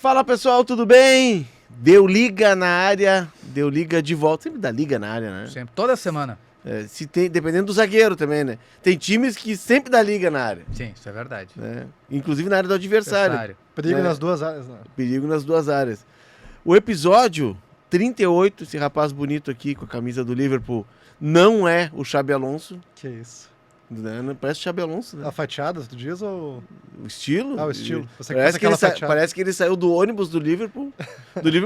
Fala pessoal, tudo bem? Deu liga na área, deu liga de volta. Sempre dá liga na área, né? Sempre, toda semana. Se tem, dependendo do zagueiro também, né? Tem times que sempre dá liga na área. Sim, isso é verdade. Né? Inclusive na área do adversário. Perigo né? nas duas áreas, né? Perigo nas duas áreas. O episódio 38, esse rapaz bonito aqui com a camisa do Liverpool, não é o Xabi Alonso. Que isso. Né? Parece Xabi Alonso, né? A fatiada, tu diz, ou... O estilo? Ah, o estilo. Você Parece que ele saiu do ônibus do Liverpool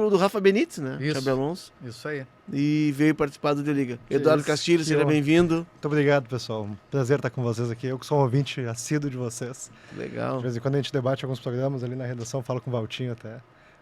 do Rafa Benítez, né? Isso. Xabi Alonso. Isso aí. E veio participar do The Liga. Eduardo isso. Castilho, Que seja honra. bem-vindo. Muito obrigado, pessoal. Um prazer estar com vocês aqui. Eu que sou um ouvinte assíduo de vocês. Legal. De vez em quando a gente debate alguns programas ali na redação, falo com o Valtinho até.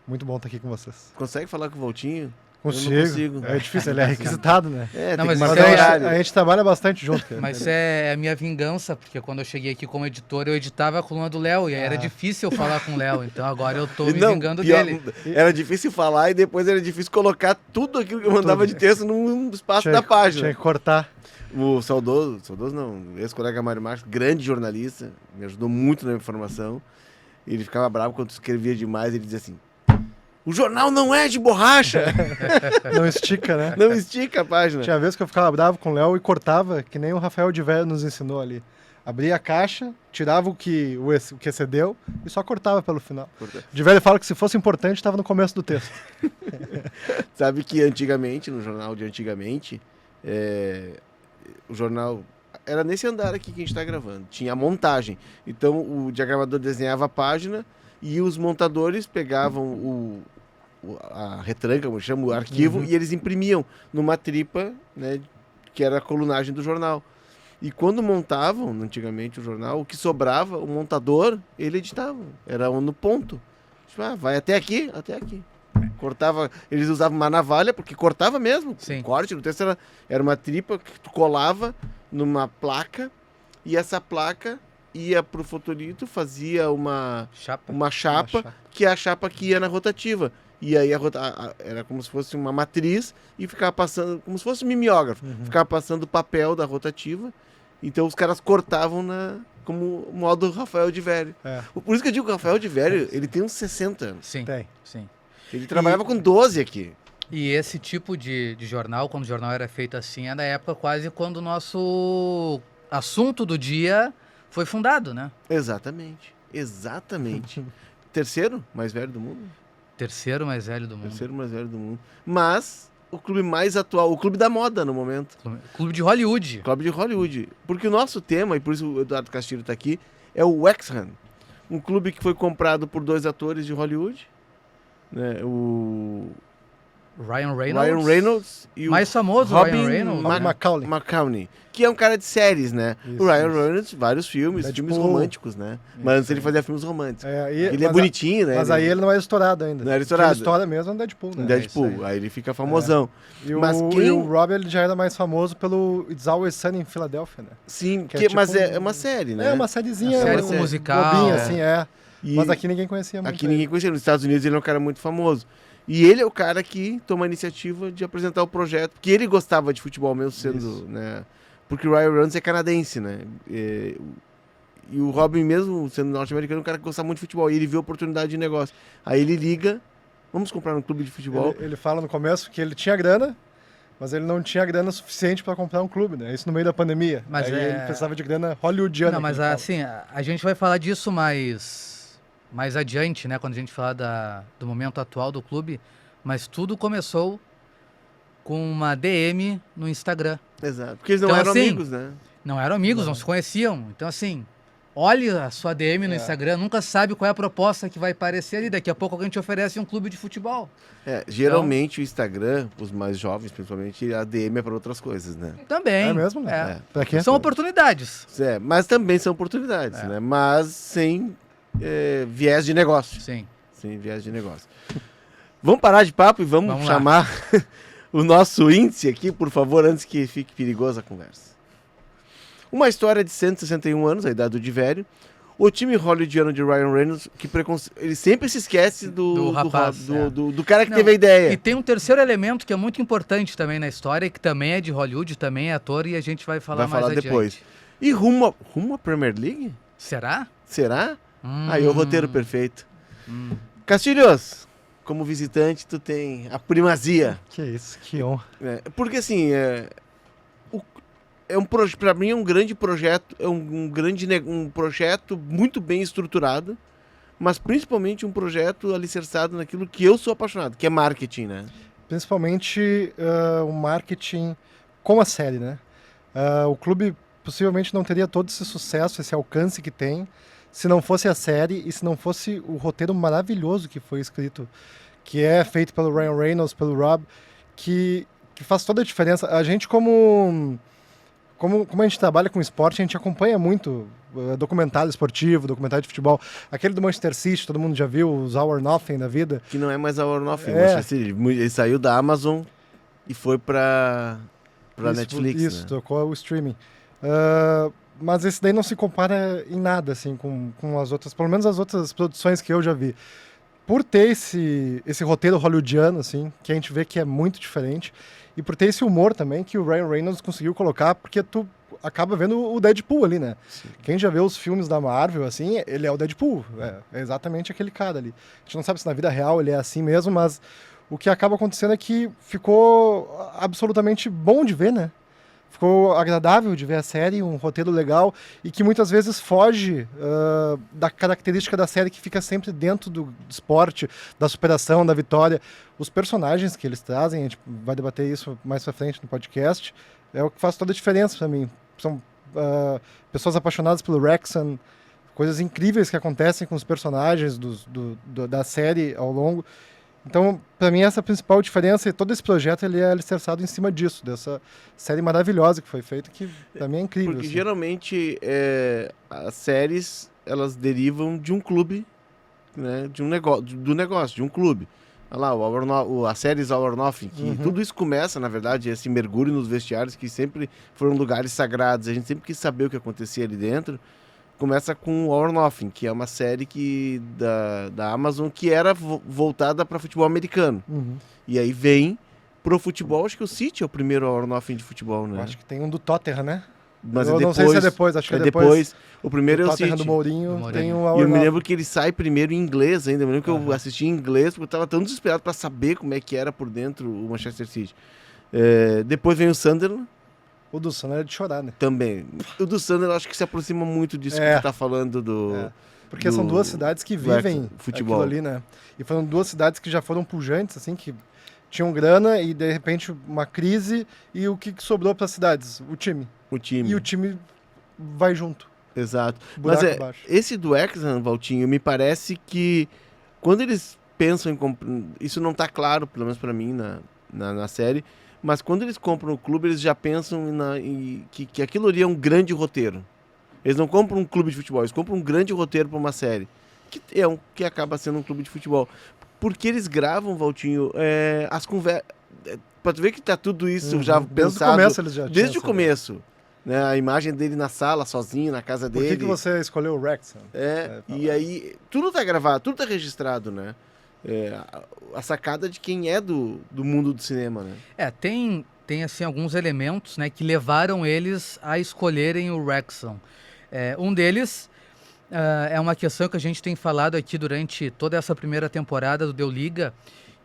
Muito bom estar aqui com vocês. Consegue falar com o Valtinho? Consigo. Eu não consigo. É difícil, ele é requisitado, né? Não, tem mas que isso marcar é- horário. A gente trabalha bastante junto, cara. Mas é a minha vingança, porque quando eu cheguei aqui como editor, eu editava a coluna do Léo, e aí era difícil eu falar com o Léo. Então agora eu tô me Não, vingando pior, dele. Era difícil falar e depois era difícil colocar tudo aquilo que eu mandava de texto num espaço da página. Tinha que cortar. O saudoso não, ex-colega Mário Marques, grande jornalista, me ajudou muito na informação. Ele ficava bravo quando escrevia demais, ele dizia assim: o jornal não é de borracha, Não estica, né? não estica a página. Tinha vez que eu ficava bravo com o Léo e cortava, que nem o Rafael de Velho nos ensinou ali. Abria a caixa, tirava o que excedeu e só cortava pelo final. De Velho fala que se fosse importante, estava no começo do texto. Sabe que antigamente, no jornal de antigamente, o jornal era nesse andar aqui que a gente está gravando. Tinha a montagem. Então o diagramador desenhava a página e os montadores pegavam a retranca, como chama, o arquivo, e eles imprimiam numa tripa, né, que era a colunagem do jornal. E quando montavam, antigamente, o jornal, o que sobrava, o montador, ele editava. Era no ponto. Tipo, vai até aqui, até aqui. Cortava, eles usavam uma navalha, porque cortava mesmo. Sim. O corte no texto era uma tripa que tu colava numa placa, e essa placa ia pro fotolito, fazia uma chapa, que é a chapa que ia na rotativa. E aí era como se fosse uma matriz e ficava passando, como se fosse um mimeógrafo, ficava passando o papel da rotativa. Então os caras cortavam como modo Rafael de Velho. É. Por isso que eu digo que o Rafael de Velho, ele tem uns 60 anos. Sim, Tem. sim. Ele trabalhava com 12 aqui. E esse tipo de jornal, quando o jornal era feito assim, é da época quase quando o nosso assunto do dia foi fundado, né? Exatamente. Terceiro mais velho do mundo. Terceiro mais velho do mundo. Terceiro mais velho do mundo. Mas o clube mais atual, o clube da moda no momento. Clube de Hollywood. Clube de Hollywood. Porque o nosso tema, e por isso o Eduardo Castilho está aqui, é o Wrexham. Um clube que foi comprado por 2 atores de Hollywood. Né? O Ryan Reynolds. Ryan Reynolds e o Mais famoso, Robin Ryan Reynolds. Macaulay. que é um cara de séries, né? Isso, o Ryan isso. Reynolds, vários filmes, É filmes tipo- românticos, né? Mas antes ele fazia filmes românticos. Ele é Mas bonitinho, né? Mas aí ele não é estourado ainda. Não era estourado. Quem estoura mesmo é o Deadpool, né? Deadpool, É isso aí ele fica famosão. E, Mas e o Rob ele já era mais famoso pelo It's Always Sunny em Philadelphia, né? Sim, que é mas tipo é uma série, né? É uma sériezinha. Uma série uma com musical. bobinha, assim, é. E Mas aqui ninguém conhecia muito. aqui ninguém conhecia. Nos Estados Unidos ele é um cara muito famoso. E ele é o cara que toma a iniciativa de apresentar o projeto. Porque ele gostava de futebol mesmo sendo, Isso. né? Porque o Ryan Reynolds é canadense, né? E o Robin mesmo, sendo norte-americano, é um cara que gostava muito de futebol. E ele viu a oportunidade de negócio. Aí ele liga, vamos comprar um clube de futebol. Ele fala no começo que ele tinha grana, mas ele não tinha grana suficiente para comprar um clube, né? Isso no meio da pandemia. Mas aí ele precisava de grana hollywoodiana. Não, que mas ele fala. assim, a gente vai falar disso mais adiante, né? Quando a gente falar do momento atual do clube. Mas tudo começou com uma DM no Instagram. Exato. Porque eles não Então, eram assim, amigos, né? Não eram amigos, não se conheciam. Então, assim, olhe a sua DM no Instagram, nunca sabe qual é a proposta que vai aparecer ali. Daqui a pouco alguém te oferece um clube de futebol. Geralmente o Instagram, os mais jovens principalmente, a DM é para outras coisas, né? Também. É mesmo, né? É. Pra quê? São oportunidades. Mas também são oportunidades, né? Mas sem viés de negócio. Sim. Sem viés de negócio. Vamos parar de papo e vamos Vamos chamar o nosso índice aqui, por favor, antes que fique perigosa a conversa. Uma história de 161 anos, a idade do de velho. O time hollywoodiano de Ryan Reynolds, ele sempre se esquece do rapaz, do cara que Não, teve a ideia. E tem um terceiro elemento que é muito importante também na história, que também é de Hollywood, também é ator, e a gente vai falar mais adiante. Depois. E rumo à Premier League? Será? Será? Aí o roteiro perfeito. Castilhos, como visitante, tu tem a primazia. Que isso, que honra. Porque assim, para mim é um grande projeto, um projeto muito bem estruturado, mas principalmente um projeto alicerçado naquilo que eu sou apaixonado, que é marketing, né? Principalmente o marketing com a série, né? O clube possivelmente não teria todo esse sucesso, esse alcance que tem, se não fosse a série e se não fosse o roteiro maravilhoso que foi escrito, que é feito pelo Ryan Reynolds, pelo Rob, que faz toda a diferença. A gente, como a gente trabalha com esporte, a gente acompanha muito documentário esportivo, documentário de futebol. Aquele do Manchester City, todo mundo já viu, os All or Nothing da vida. Que não é mais All or Nothing, ele saiu da Amazon e foi para Netflix. Isso, né? Tocou o streaming. Mas esse daí não se compara em nada assim, com as outras, pelo menos as outras produções que eu já vi. Por ter esse roteiro hollywoodiano, assim, que a gente vê que é muito diferente, e por ter esse humor também que o Ryan Reynolds conseguiu colocar, porque tu acaba vendo o Deadpool ali, né? Sim. Quem já vê os filmes da Marvel, assim, ele é o Deadpool, é exatamente aquele cara ali. A gente não sabe se na vida real ele é assim mesmo, mas o que acaba acontecendo é que ficou absolutamente bom de ver, né? Ficou agradável de ver a série, um roteiro legal e que muitas vezes foge da característica da série que fica sempre dentro do esporte, da superação, da vitória. Os personagens que eles trazem, a gente vai debater isso mais pra frente no podcast, é o que faz toda a diferença para mim. São pessoas apaixonadas pelo Wrexham, coisas incríveis que acontecem com os personagens da série ao longo. Então, para mim, essa é a principal diferença, e todo esse projeto ele é alicerçado em cima disso, dessa série maravilhosa que foi feita, que para mim é incrível. Porque assim. Geralmente as séries, elas derivam de um clube, né, do negócio, de um clube. Olha lá, a série All or Nothing, que tudo isso começa, na verdade, esse mergulho nos vestiários, que sempre foram lugares sagrados, a gente sempre quis saber o que acontecia ali dentro. Começa com All or Nothing, que é uma série da Amazon que era voltada para futebol americano. E aí vem pro futebol, acho que o City é o primeiro All or Nothing de futebol, né? Acho que tem um do Tottenham, né? Mas eu não sei se é depois, acho que é depois. O primeiro é o Tottenham City. do Mourinho, tem um All E or eu me Nothing. lembro que ele sai primeiro em inglês ainda. Eu me lembro que eu assisti em inglês, porque eu tava tão desesperado para saber como é que era por dentro o Manchester City. Depois vem o Sunderland. O do Sunderland é de chorar, né? Também. O do Sunderland eu acho que se aproxima muito disso que tu tá falando Porque são duas cidades que vivem futebol aquilo ali, né? E foram duas cidades que já foram pujantes, assim, que tinham grana e, de repente, uma crise. E o que sobrou para as cidades? O time. E o time vai junto. Exato. Buraco Mas abaixo. esse do Wrexham, Valtinho, me parece que quando eles pensam em comprar... Isso não tá claro, pelo menos para mim, na série. Mas quando eles compram o clube, eles já pensam que aquilo ali é um grande roteiro. Eles não compram um clube de futebol, eles compram um grande roteiro para uma série. Que acaba sendo um clube de futebol. Porque eles gravam, Valtinho, as conversas... Pra tu ver que tá tudo isso já pensado... Desde o começo eles já Desde o começo. Né? A imagem dele na sala, sozinho, na casa dele. Por que você escolheu o Wrexham? E aí, tudo tá gravado, tudo tá registrado, né? A sacada de quem é do mundo do cinema, né? Tem assim, alguns elementos, né, que levaram eles a escolherem o Wrexham. Um deles é uma questão que a gente tem falado aqui durante toda essa primeira temporada do Deu Liga,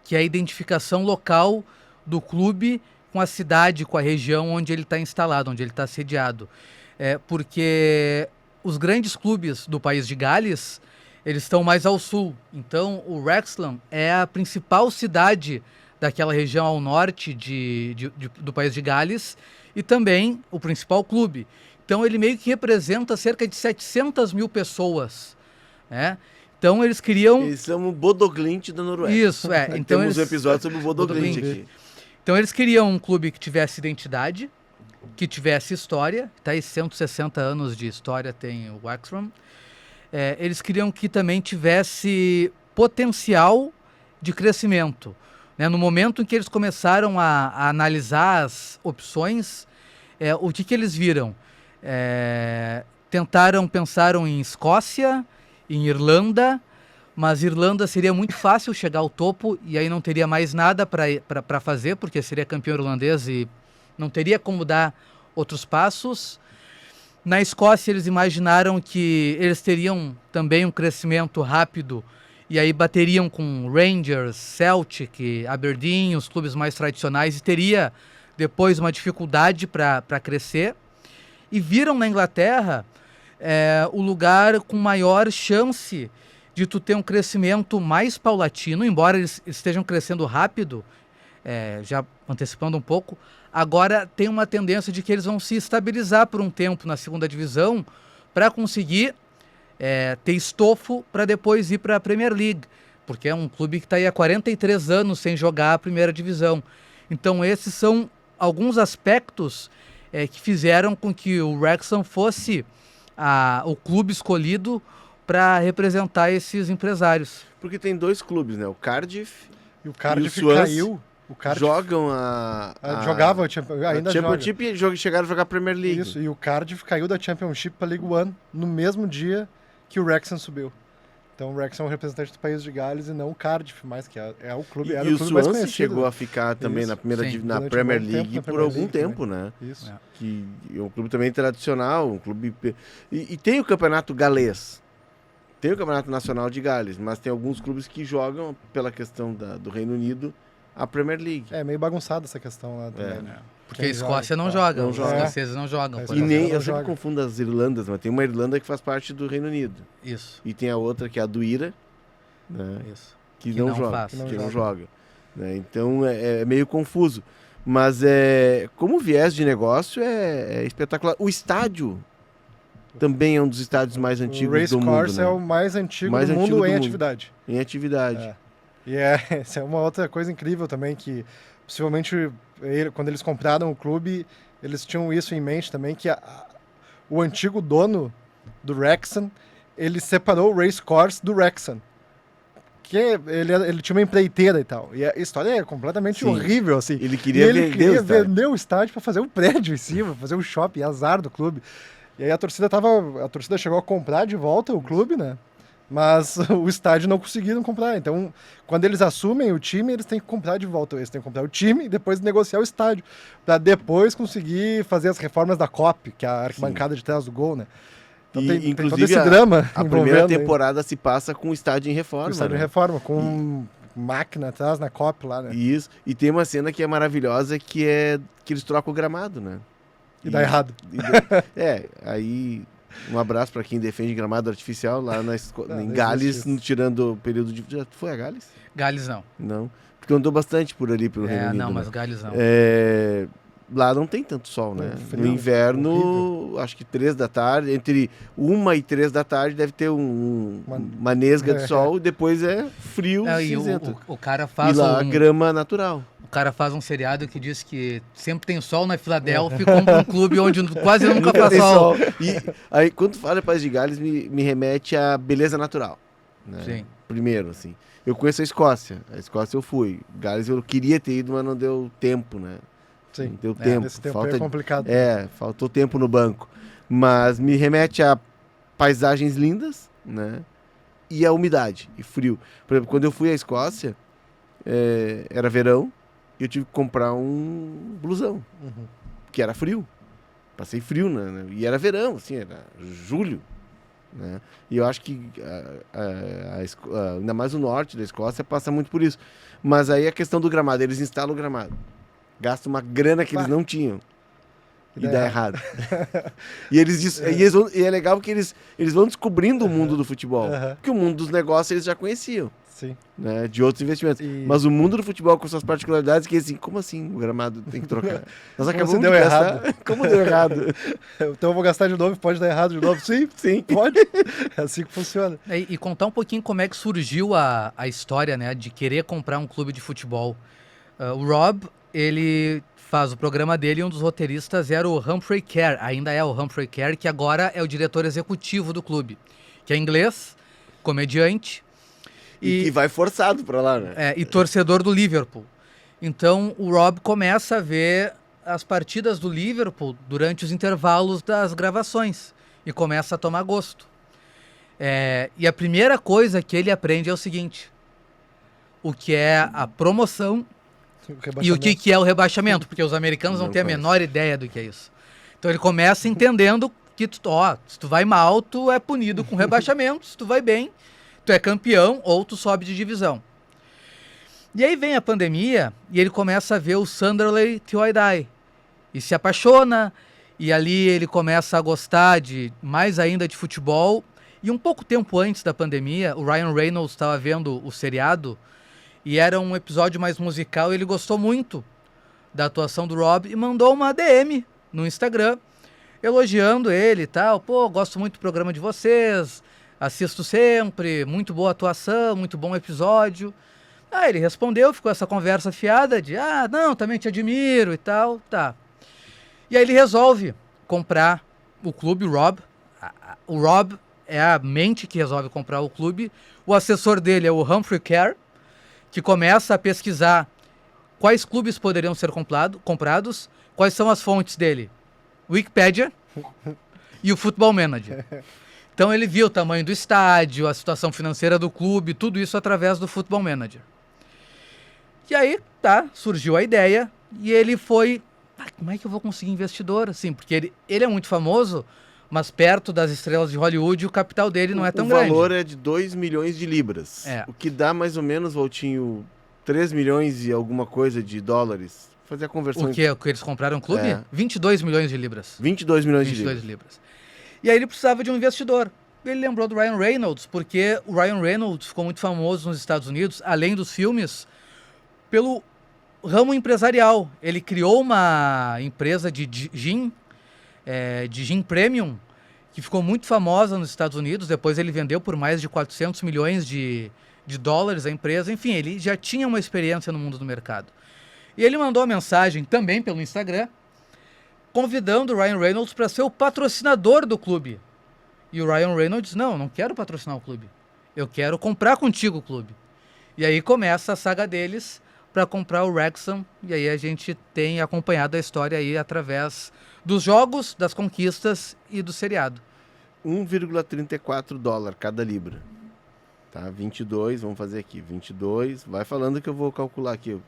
que é a identificação local do clube com a cidade, com a região onde ele está instalado, onde ele está sediado. Porque os grandes clubes do país de Gales, eles estão mais ao sul. Então, o Wrexham é a principal cidade daquela região ao norte do país de Gales e também o principal clube. Então, ele meio que representa cerca de 700 mil pessoas, né? Então, eles queriam... Eles são o Bodoglint da Noruega. Isso, Então, temos um episódio sobre o Bodoglint aqui. Então, eles queriam um clube que tivesse identidade, que tivesse história. Tá aí, 160 anos de história tem o Wrexham. Eles queriam que também tivesse potencial de crescimento. Né? No momento em que eles começaram a analisar as opções, o que eles viram? Pensaram em Escócia, em Irlanda, mas Irlanda seria muito fácil chegar ao topo e aí não teria mais nada para fazer, porque seria campeão irlandês e não teria como dar outros passos. Na Escócia, eles imaginaram que eles teriam também um crescimento rápido e aí bateriam com Rangers, Celtic, Aberdeen, os clubes mais tradicionais, e teria depois uma dificuldade para crescer, e viram na Inglaterra o lugar com maior chance de tu ter um crescimento mais paulatino, embora eles estejam crescendo rápido, já antecipando um pouco, agora tem uma tendência de que eles vão se estabilizar por um tempo na segunda divisão para conseguir ter estofo para depois ir para a Premier League, porque é um clube que está aí há 43 anos sem jogar a primeira divisão. Então esses são alguns aspectos que fizeram com que o Wrexham fosse o clube escolhido para representar esses empresários. Porque tem 2 clubes, né? O Cardiff E o Cardiff e o Swansea caiu. O Cardiff jogam jogava, ainda a Championship e chegaram a jogar a Premier League. Isso, e o Cardiff caiu da Championship para League One no mesmo dia que o Wrexham subiu. Então o Wrexham é um representante do país de Gales e não o Cardiff, mais que é o clube, era e o clube mais Swansea conhecido. chegou a ficar também Isso. na primeira Sim. na Durante Premier um bom tempo League na por Premier algum League tempo, também. né? Isso. Que é um clube também tradicional, um clube e tem o campeonato galês, tem o campeonato nacional de Gales, mas tem alguns clubes que jogam pela questão do Reino Unido a Premier League. É meio bagunçada essa questão lá também. Né? Porque a Quem Escócia joga, não tá. joga, Não os joga. escoceses não jogam. É. por E exemplo. nem não eu sempre joga. confundo as Irlandas, mas tem uma Irlanda que faz parte do Reino Unido Isso, e tem a outra que é a do IRA, né? isso. que Que não não joga, faz. que Que não não joga, né? Então é meio confuso, mas como viés de negócio é espetacular. O estádio também é um dos estádios mais O antigos Race do mundo, Course né? é o mais antigo Mais do antigo mundo do em mundo. atividade. Em atividade. É. E essa é uma outra coisa incrível também, que possivelmente quando eles compraram o clube, eles tinham isso em mente também, que o antigo dono do Wrexham, ele separou o Race Course do Wrexham. Que ele tinha uma empreiteira e tal. E a história é completamente Sim. horrível, assim. Ele E queria ele vender o queria estádio. vender o estádio para fazer um prédio em cima, fazer um shopping, azar do clube. E aí a torcida chegou a comprar de volta o clube, né? Mas o estádio não conseguiram comprar. Então, quando eles assumem o time, eles têm que comprar de volta. Eles têm que comprar o time e depois negociar o estádio, para depois conseguir fazer as reformas da COP, que é a arquibancada de trás do gol, né? Então E, tem todo inclusive, esse drama a primeira envolvendo temporada se passa com o estádio em reforma. o estádio né? em reforma, com máquina atrás na COP lá, né? Isso. E tem uma cena que é maravilhosa, que é que eles trocam o gramado, né? E dá errado. Aí um abraço para quem defende gramado artificial lá em não Gales, existe isso. tirando o período de... Já foi a Gales? Gales não. Não. Porque eu andou bastante por ali, pelo Reino Unido. Não, né? mas Gales não. Lá não tem tanto sol, né? Frio, No inverno, acho que 3 da tarde, entre 1 e 3 da tarde deve ter uma nesga de sol e depois é frio, E cinzento. o cara E faz lá grama natural. o cara faz um seriado que diz que sempre tem sol na Filadélfia e compra um clube onde quase nunca faz tem sol. E aí, quando tu fala País de Gales, me remete à beleza natural. Né? Sim. Primeiro, assim. Eu conheço a Escócia. A Escócia eu fui. Gales eu queria ter ido, mas não deu tempo, né? Sim. Não deu tempo. Esse tempo aí é complicado. Faltou tempo no banco. Mas me remete a paisagens lindas, né? E a umidade e frio. Por exemplo, quando eu fui à Escócia, era verão, e eu tive que comprar um blusão, Uhum. que era frio. Passei frio, né? E era verão, assim, era julho. Né? E eu acho que ainda mais o norte da Escócia passa muito por isso. Mas aí a questão do gramado, eles instalam o gramado. Gastam uma grana que eles não tinham. E dá errado. E é legal porque eles vão descobrindo o mundo do futebol. Uhum. Porque o mundo dos negócios eles já conheciam. Sim. Né, de outros investimentos. E- Mas o mundo do futebol com suas particularidades, que assim, como assim o gramado tem que trocar? Nós acabamos se deu de gastar. errado? Como deu errado? Então eu vou gastar de novo, pode dar errado de novo? Sim, Sim. pode. É assim que funciona. E contar um pouquinho como é que surgiu a história, né, de querer comprar um clube de futebol. O Rob, ele faz o programa dele e um dos roteiristas era o Humphrey Kerr, ainda é o Humphrey Kerr, que agora é o diretor executivo do clube, que é inglês, comediante E que vai forçado pra lá, né? e torcedor do Liverpool. Então o Rob começa a ver as partidas do Liverpool durante os intervalos das gravações e começa a tomar gosto. E a primeira coisa que ele aprende é o seguinte: o que é a promoção e o que é o rebaixamento, porque os americanos não têm a menor ideia do que é isso. Então ele começa entendendo que se tu vai mal, tu é punido com rebaixamento, se tu vai bem, tu é campeão ou tu sobe de divisão. E aí vem a pandemia e ele começa a ver o Sunderland Till I Die. E se apaixona, e ali ele começa a gostar mais ainda de futebol. E um pouco tempo antes da pandemia, o Ryan Reynolds estava vendo o seriado e era um episódio mais musical e ele gostou muito da atuação do Rob e mandou uma DM no Instagram elogiando ele e tal. Pô, gosto muito do programa de vocês, assisto sempre, muito boa atuação, muito bom episódio. Aí ele respondeu, ficou essa conversa fiada de, não, também te admiro e tal, tá. E aí ele resolve comprar o clube, o Rob. O Rob é a mente que resolve comprar o clube. O assessor dele é o Humphrey Kerr, que começa a pesquisar quais clubes poderiam ser comprados, quais são as fontes dele. Wikipedia e o Football Manager. Então ele viu o tamanho do estádio, a situação financeira do clube, tudo isso através do Football Manager. E aí, surgiu a ideia e ele foi... como é que eu vou conseguir investidor? Assim, porque ele é muito famoso, mas perto das estrelas de Hollywood o capital dele não é tão grande. O valor é de 2 milhões de libras. O que dá mais ou menos, Valtinho, 3 milhões e alguma coisa de dólares. Fazer a conversão. O que eles compraram o clube? 22 milhões de libras. 22 milhões de libras. E aí ele precisava de um investidor. Ele lembrou do Ryan Reynolds, porque o Ryan Reynolds ficou muito famoso nos Estados Unidos, além dos filmes, pelo ramo empresarial. Ele criou uma empresa de gin premium, que ficou muito famosa nos Estados Unidos. Depois ele vendeu por mais de 400 milhões de dólares a empresa. Enfim, ele já tinha uma experiência no mundo do mercado. E ele mandou uma mensagem também pelo Instagram, convidando o Ryan Reynolds para ser o patrocinador do clube. E o Ryan Reynolds, não quero patrocinar o clube. Eu quero comprar contigo o clube. E aí começa a saga deles para comprar o Wrexham. E aí a gente tem acompanhado a história aí através dos jogos, das conquistas e do seriado. 1,34 dólar cada libra. Tá, 22, vamos fazer aqui. 22, vai falando que eu vou calcular aqui. Vou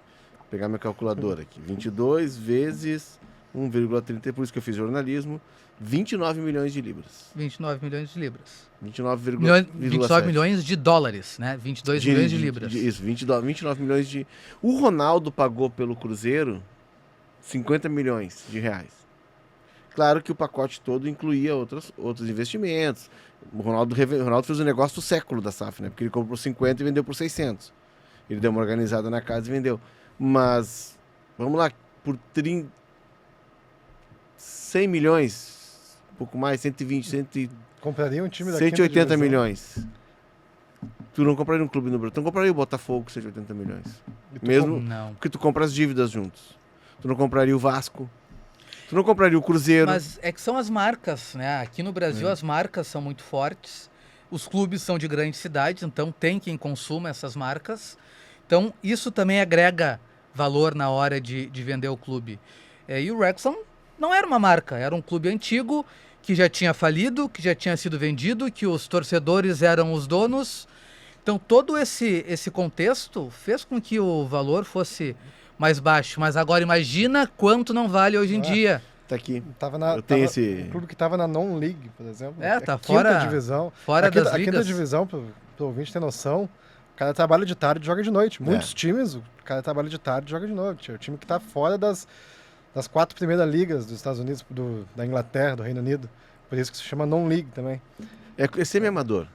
pegar minha calculadora aqui. 22 vezes 1,30, por isso que eu fiz jornalismo. 29 milhões de libras. 29 milhões de libras. 29 milhões de dólares, né? 22 milhões de libras. Isso, 29 milhões de... O Ronaldo pagou pelo Cruzeiro 50 milhões de reais. Claro que o pacote todo incluía outros investimentos. O Ronaldo fez o negócio do século da SAF, né? Porque ele comprou 50 e vendeu por 600. Ele deu uma organizada na casa e vendeu. Mas, vamos lá, por 100 milhões... Um pouco mais, 120, Compraria um time da 180 milhões. Tu não compraria um clube no Brasil. Tu não compraria o Botafogo com 180 milhões. Mesmo não. Porque tu compra as dívidas juntos. Tu não compraria o Vasco. Tu não compraria o Cruzeiro. Mas é que são as marcas, né? Aqui no Brasil as marcas são muito fortes. Os clubes são de grandes cidades, então tem quem consuma essas marcas. Então isso também agrega valor na hora de vender o clube. E o Wrexham não era uma marca, era um clube antigo que já tinha falido, que já tinha sido vendido, que os torcedores eram os donos. Então todo esse contexto fez com que o valor fosse mais baixo. Mas agora imagina quanto não vale hoje em dia. Tá aqui. Um clube que estava na Non-League, por exemplo. Tá fora divisão. Fora das ligas. A quinta divisão, pro ouvinte ter noção, o cara trabalha de tarde e joga de noite. Muitos times, o cara trabalha de tarde e joga de noite. É o time que está fora das 4 primeiras ligas dos Estados Unidos, da Inglaterra, do Reino Unido. Por isso que se chama Non-League também. É semi-amador.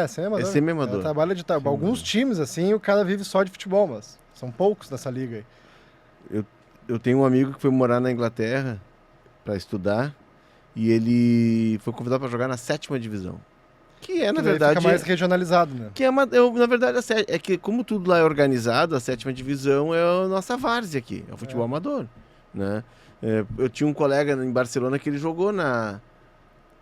Semi-amador. É semi-amador. Trabalha de tarde. Alguns times, assim, o cara vive só de futebol, mas são poucos nessa liga aí. Eu tenho um amigo que foi morar na Inglaterra para estudar e ele foi convidado para jogar na 7ª divisão. Que é, na verdade... Fica mais regionalizado, né? Na verdade, é que como tudo lá é organizado, a 7ª divisão é a nossa várzea aqui. É o futebol amador, né? Eu tinha um colega em Barcelona que ele jogou na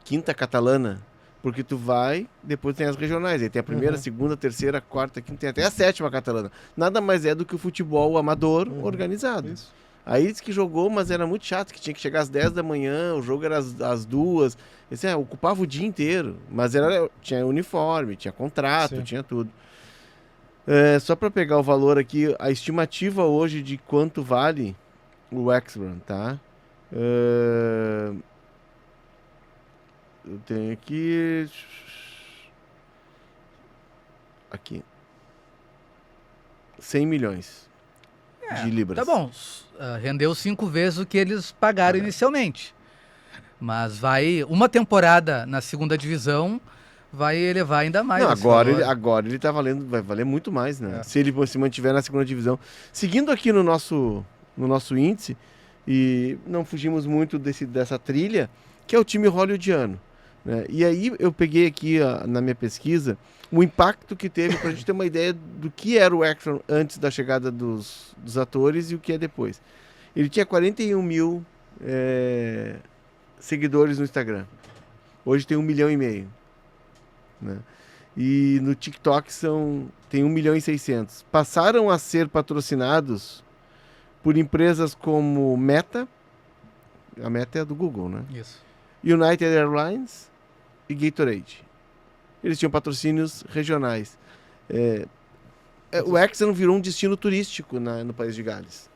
5ª catalana, porque tu vai, depois tem as regionais, aí tem a primeira, segunda, terceira, quarta, quinta, tem até a 7ª catalana. Nada mais é do que o futebol amador organizado. Isso. Aí disse que jogou, mas era muito chato, que tinha que chegar às 10 da manhã, o jogo era às 2, ocupava o dia inteiro, mas tinha uniforme, tinha contrato, tinha tudo. Só para pegar o valor aqui, a estimativa hoje de quanto vale o Wrexham, tá? Eu tenho aqui aqui. 100 milhões de libras. Tá bom, rendeu 5 vezes o que eles pagaram inicialmente. Mas uma temporada na segunda divisão vai elevar ainda mais. Não, agora ele tá valendo, vai valer muito mais, né? Se ele se mantiver na segunda divisão. Seguindo aqui no nosso índice, e não fugimos muito dessa trilha, que é o time hollywoodiano, né? E aí eu peguei aqui na minha pesquisa o impacto que teve, pra gente ter uma ideia do que era o Wrexham antes da chegada dos atores e o que é depois. Ele tinha 41 mil seguidores no Instagram. Hoje tem 1,5 milhão. Né? E no TikTok tem 1,6 milhão. Passaram a ser patrocinados por empresas como Meta. A Meta é a do Google, né? Isso. United Airlines e Gatorade. Eles tinham patrocínios regionais. O Wrexham virou um destino turístico no país de Gales.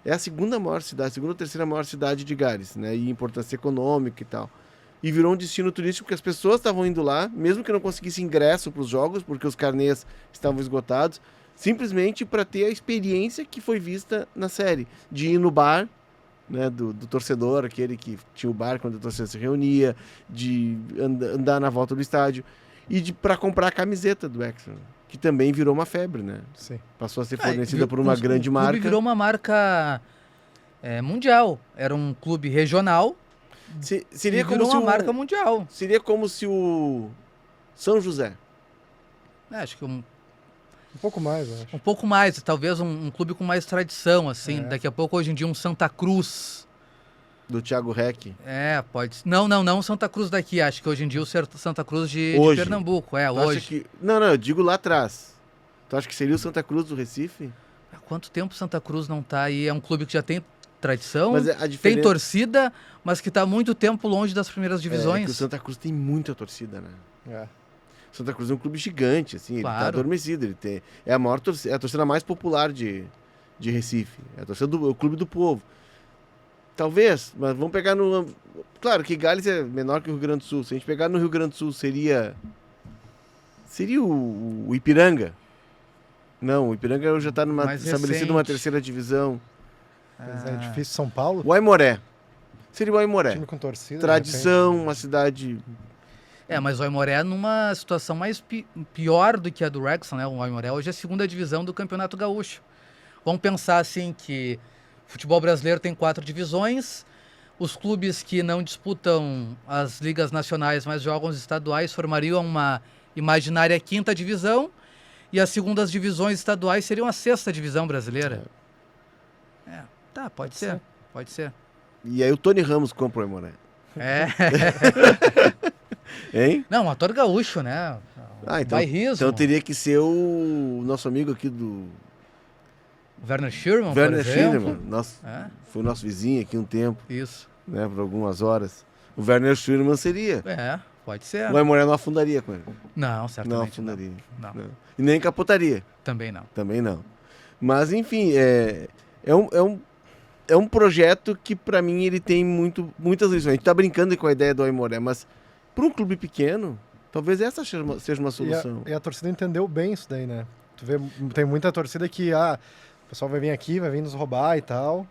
É a segunda ou terceira maior cidade de Gales, né? E importância econômica e tal. E virou um destino turístico porque as pessoas estavam indo lá, mesmo que não conseguissem ingresso para os jogos, porque os carnês estavam esgotados, simplesmente para ter a experiência que foi vista na série, de ir no bar, né, do torcedor, aquele que tinha o bar quando a torcida se reunia, de andar na volta do estádio, e para comprar a camiseta do Wrexham, que também virou uma febre, né? Sim. Passou a ser fornecida por uma grande marca. O clube virou uma marca mundial. Era um clube regional. Seria como virou uma marca mundial. Seria como se o São José. Acho que um pouco mais, acho. Um pouco mais, talvez um clube com mais tradição, assim. Daqui a pouco, hoje em dia, um Santa Cruz. Do Thiago Reck. Pode ser. Não Santa Cruz daqui. Acho que hoje em dia o Santa Cruz de Pernambuco. Hoje. Não, eu digo lá atrás. Tu acha que seria o Santa Cruz do Recife? Há quanto tempo Santa Cruz não tá aí? É um clube que já tem tradição, tem torcida, mas que está há muito tempo longe das primeiras divisões. Que o Santa Cruz tem muita torcida, né? Santa Cruz é um clube gigante, assim, claro. Ele tá adormecido. É a maior torcida, a torcida mais popular de Recife. É a torcida o clube do povo. Talvez, mas vamos pegar no... Claro que Gales é menor que o Rio Grande do Sul. Se a gente pegar no Rio Grande do Sul, seria o Ipiranga. Não, o Ipiranga já está estabelecido numa terceira divisão. É difícil São Paulo. O Aimoré. Seria o Aimoré. Time com torcida. Tradição, uma cidade... Mas o Aimoré é numa situação mais pior do que a do Wrexham, né? O Aimoré hoje é a segunda divisão do Campeonato Gaúcho. Vamos pensar assim que o futebol brasileiro tem 4 divisões, os clubes que não disputam as ligas nacionais, mas jogam os estaduais, formariam uma imaginária 5ª divisão, e as segundas divisões estaduais seriam a 6ª divisão brasileira. Pode ser. E aí o Tony Ramos compra o Aimoré. Hein? Não, um ator gaúcho, né? Então teria que ser o nosso amigo aqui do... Werner Schürmann, Werner Schürmann, foi o nosso vizinho aqui um tempo. Isso. Né, por algumas horas. O Werner Schürmann seria. Pode ser. O Aimoré não afundaria com ele. Não, certamente não. Afundaria. Não. E nem capotaria. Também não. Mas, enfim, é um projeto que, para mim, ele tem muitas lições. A gente tá brincando com a ideia do Aimoré, mas para um clube pequeno, talvez essa seja uma solução. E a torcida entendeu bem isso daí, né? Tu vê, tem muita torcida que, o pessoal vai vir aqui, vai vir nos roubar e tal,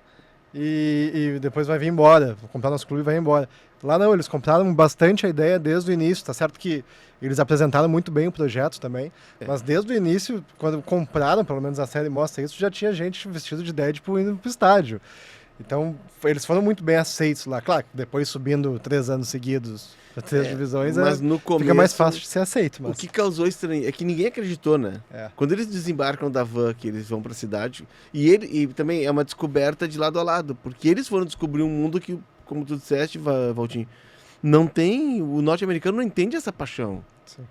e depois vai vir embora, vou comprar nosso clube e vai embora. Lá não, eles compraram bastante a ideia desde o início, tá certo que eles apresentaram muito bem o projeto também, mas desde o início, quando compraram, pelo menos a série mostra isso, já tinha gente vestido de Deadpool indo pro estádio. Então, eles foram muito bem aceitos lá. Claro, depois subindo 3 anos seguidos para 3 divisões, mas no começo, fica mais fácil de ser aceito. Mas... O que causou estranho é que ninguém acreditou, né? Quando eles desembarcam da van, que eles vão para a cidade, e também é uma descoberta de lado a lado, porque eles foram descobrir um mundo que, como tu disseste, Valtinho, não tem... O norte-americano não entende essa paixão. Sim.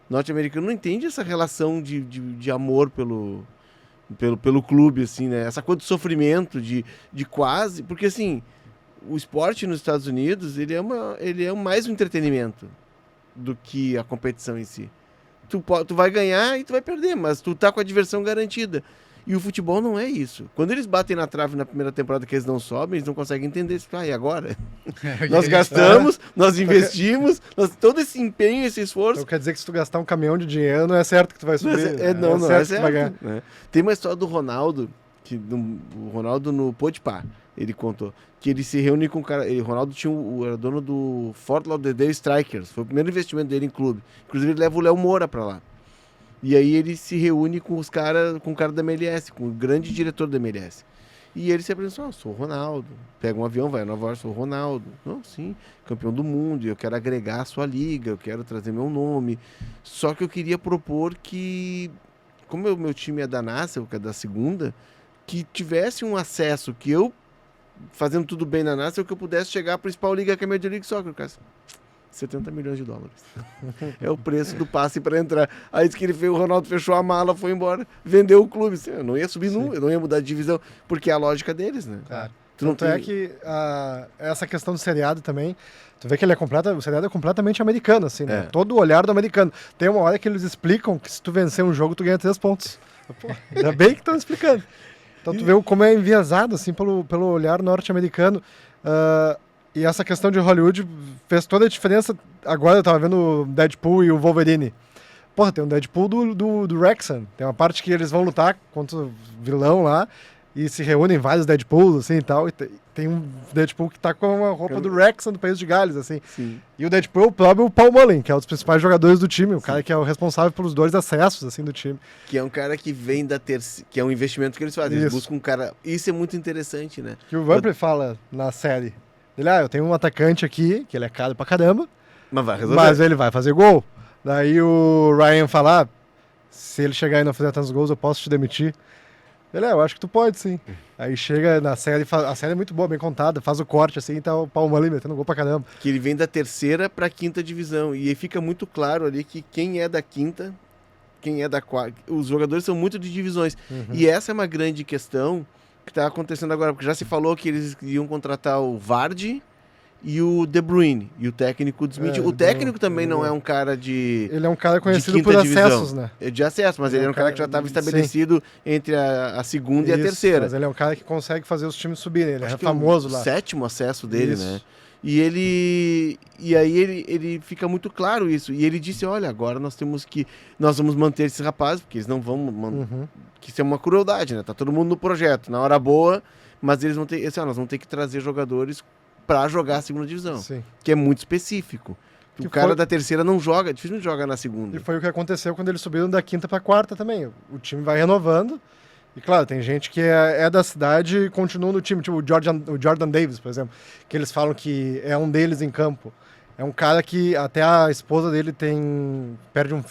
O norte-americano não entende essa relação de amor pelo clube, assim, né? Essa coisa de sofrimento, de quase... Porque, assim, o esporte nos Estados Unidos, ele é mais um entretenimento do que a competição em si. Tu vai ganhar e tu vai perder, mas tu tá com a diversão garantida. E o futebol não é isso. Quando eles batem na trave na primeira temporada que eles não sobem, eles não conseguem entender. E agora? Nós gastamos, nós investimos, todo esse empenho, esse esforço... Então quer dizer que se tu gastar um caminhão de dinheiro, não é certo que tu vai subir. Não é certo. Né? Tem uma história do Ronaldo, o Ronaldo no Podpah, ele contou, que ele se reúne com o cara... O Ronaldo era dono do Fort Lauderdale Strikers, foi o primeiro investimento dele em clube. Inclusive ele leva o Léo Moura pra lá. E aí ele se reúne com o cara da MLS, com o grande diretor da MLS. E ele se apresentou, sou o Ronaldo. Pega um avião, vai a Nova York, sou o Ronaldo. Não, sim, campeão do mundo, eu quero agregar a sua liga, eu quero trazer meu nome. Só que eu queria propor que, como o meu time é da Nassau, que é da segunda, que tivesse um acesso, que eu, fazendo tudo bem na Nassau, que eu pudesse chegar à principal liga, que é a Major League Soccer, cara. 70 milhões de dólares. É o preço do passe para entrar. Aí disse que ele fez, o Ronaldo fechou a mala, foi embora, vendeu o clube. Eu não ia subir eu não ia mudar de divisão, porque é a lógica deles, né? Claro. Tanto é que essa questão do seriado também, tu vê que o seriado é completamente americano, assim, né? Todo o olhar do americano. Tem uma hora que eles explicam que se tu vencer um jogo, tu ganha 3 pontos. Pô, ainda bem que estão explicando. Então tu vê como é enviesado, assim, pelo olhar norte-americano. E essa questão de Hollywood fez toda a diferença. Agora eu tava vendo o Deadpool e o Wolverine. Porra, tem um Deadpool do Wrexham. Tem uma parte que eles vão lutar contra o vilão lá e se reúnem vários Deadpools, assim, e tal. E tem um Deadpool que tá com a roupa do Wrexham, do País de Gales, assim. Sim. E o Deadpool é o próprio Paul Mullen, que é um dos principais jogadores do time. O cara que é o responsável pelos 2 acessos, assim, do time. Que é um cara que vem da terceira... Que é um investimento que eles fazem. Eles buscam um cara... Isso é muito interessante, né? Que o Vampire fala na série. Ele, eu tenho um atacante aqui, que ele é caro pra caramba, mas ele vai fazer gol. Daí o Ryan fala, se ele chegar e não fizer tantos gols, eu posso te demitir. Ele, eu acho que tu pode, sim. Aí chega na série, a série é muito boa, bem contada, faz o corte, assim, tá o Paul Mullen metendo gol pra caramba. Que ele vem da terceira pra quinta divisão, e aí fica muito claro ali que quem é da quinta, quem é da quarta, os jogadores são muito de divisões. E essa é uma grande questão que está acontecendo agora, porque já se falou que eles iam contratar o Vardy e o De Bruyne, e o técnico desmentiu. O técnico também não é um cara de... Ele é um cara conhecido por acessos, né? É de acesso, mas ele é um cara que já estava estabelecido entre a segunda e a terceira. Mas ele é um cara que consegue fazer os times subirem, ele é famoso lá. O 7º acesso dele, né? E aí ele fica muito claro isso. E ele disse, olha, agora nós vamos manter esses rapazes, porque eles não vão... Que isso é uma crueldade, né? Tá todo mundo no projeto, na hora boa, mas eles vão ter... nós vamos ter que trazer jogadores para jogar a segunda divisão. Sim. Que é muito específico. O cara da terceira não joga, dificilmente joga na segunda. E foi o que aconteceu quando eles subiram da quinta para quarta também. O time vai renovando. E claro, tem gente que é da cidade e continua no time, tipo o Jordan Davis, por exemplo, que eles falam que é um deles em campo. É um cara que até a esposa dele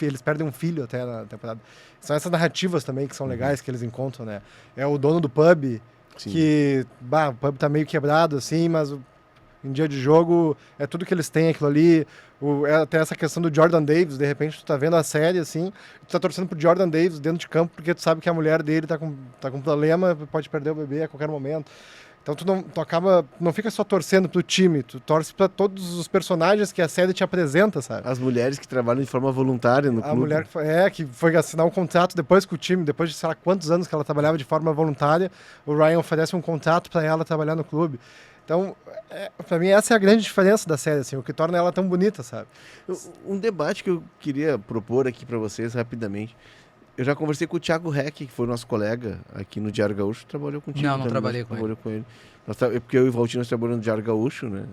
eles perdem um filho até na temporada. São essas narrativas também que são legais que eles encontram, né? É o dono do pub, que o pub tá meio quebrado, assim, mas em dia de jogo é tudo que eles têm, aquilo ali. Até essa questão do Jordan Davis, de repente tu tá vendo a série, assim, tu tá torcendo pro Jordan Davis dentro de campo, porque tu sabe que a mulher dele tá com problema, pode perder o bebê a qualquer momento. Então não fica só torcendo pro time, tu torce pra todos os personagens que a série te apresenta, sabe? As mulheres que trabalham de forma voluntária no clube. A mulher que foi assinar um contrato depois com o time, depois de sei lá quantos anos que ela trabalhava de forma voluntária, o Ryan oferece um contrato pra ela trabalhar no clube. Então, pra mim essa é a grande diferença da série, assim, o que torna ela tão bonita, sabe? Um debate que eu queria propor aqui pra vocês rapidamente. Eu já conversei com o Thiago Reck, que foi nosso colega aqui no Diário Gaúcho, trabalhou contigo. Não trabalhei com ele. Porque eu e o Valtinho nós trabalhamos no Diário Gaúcho, né?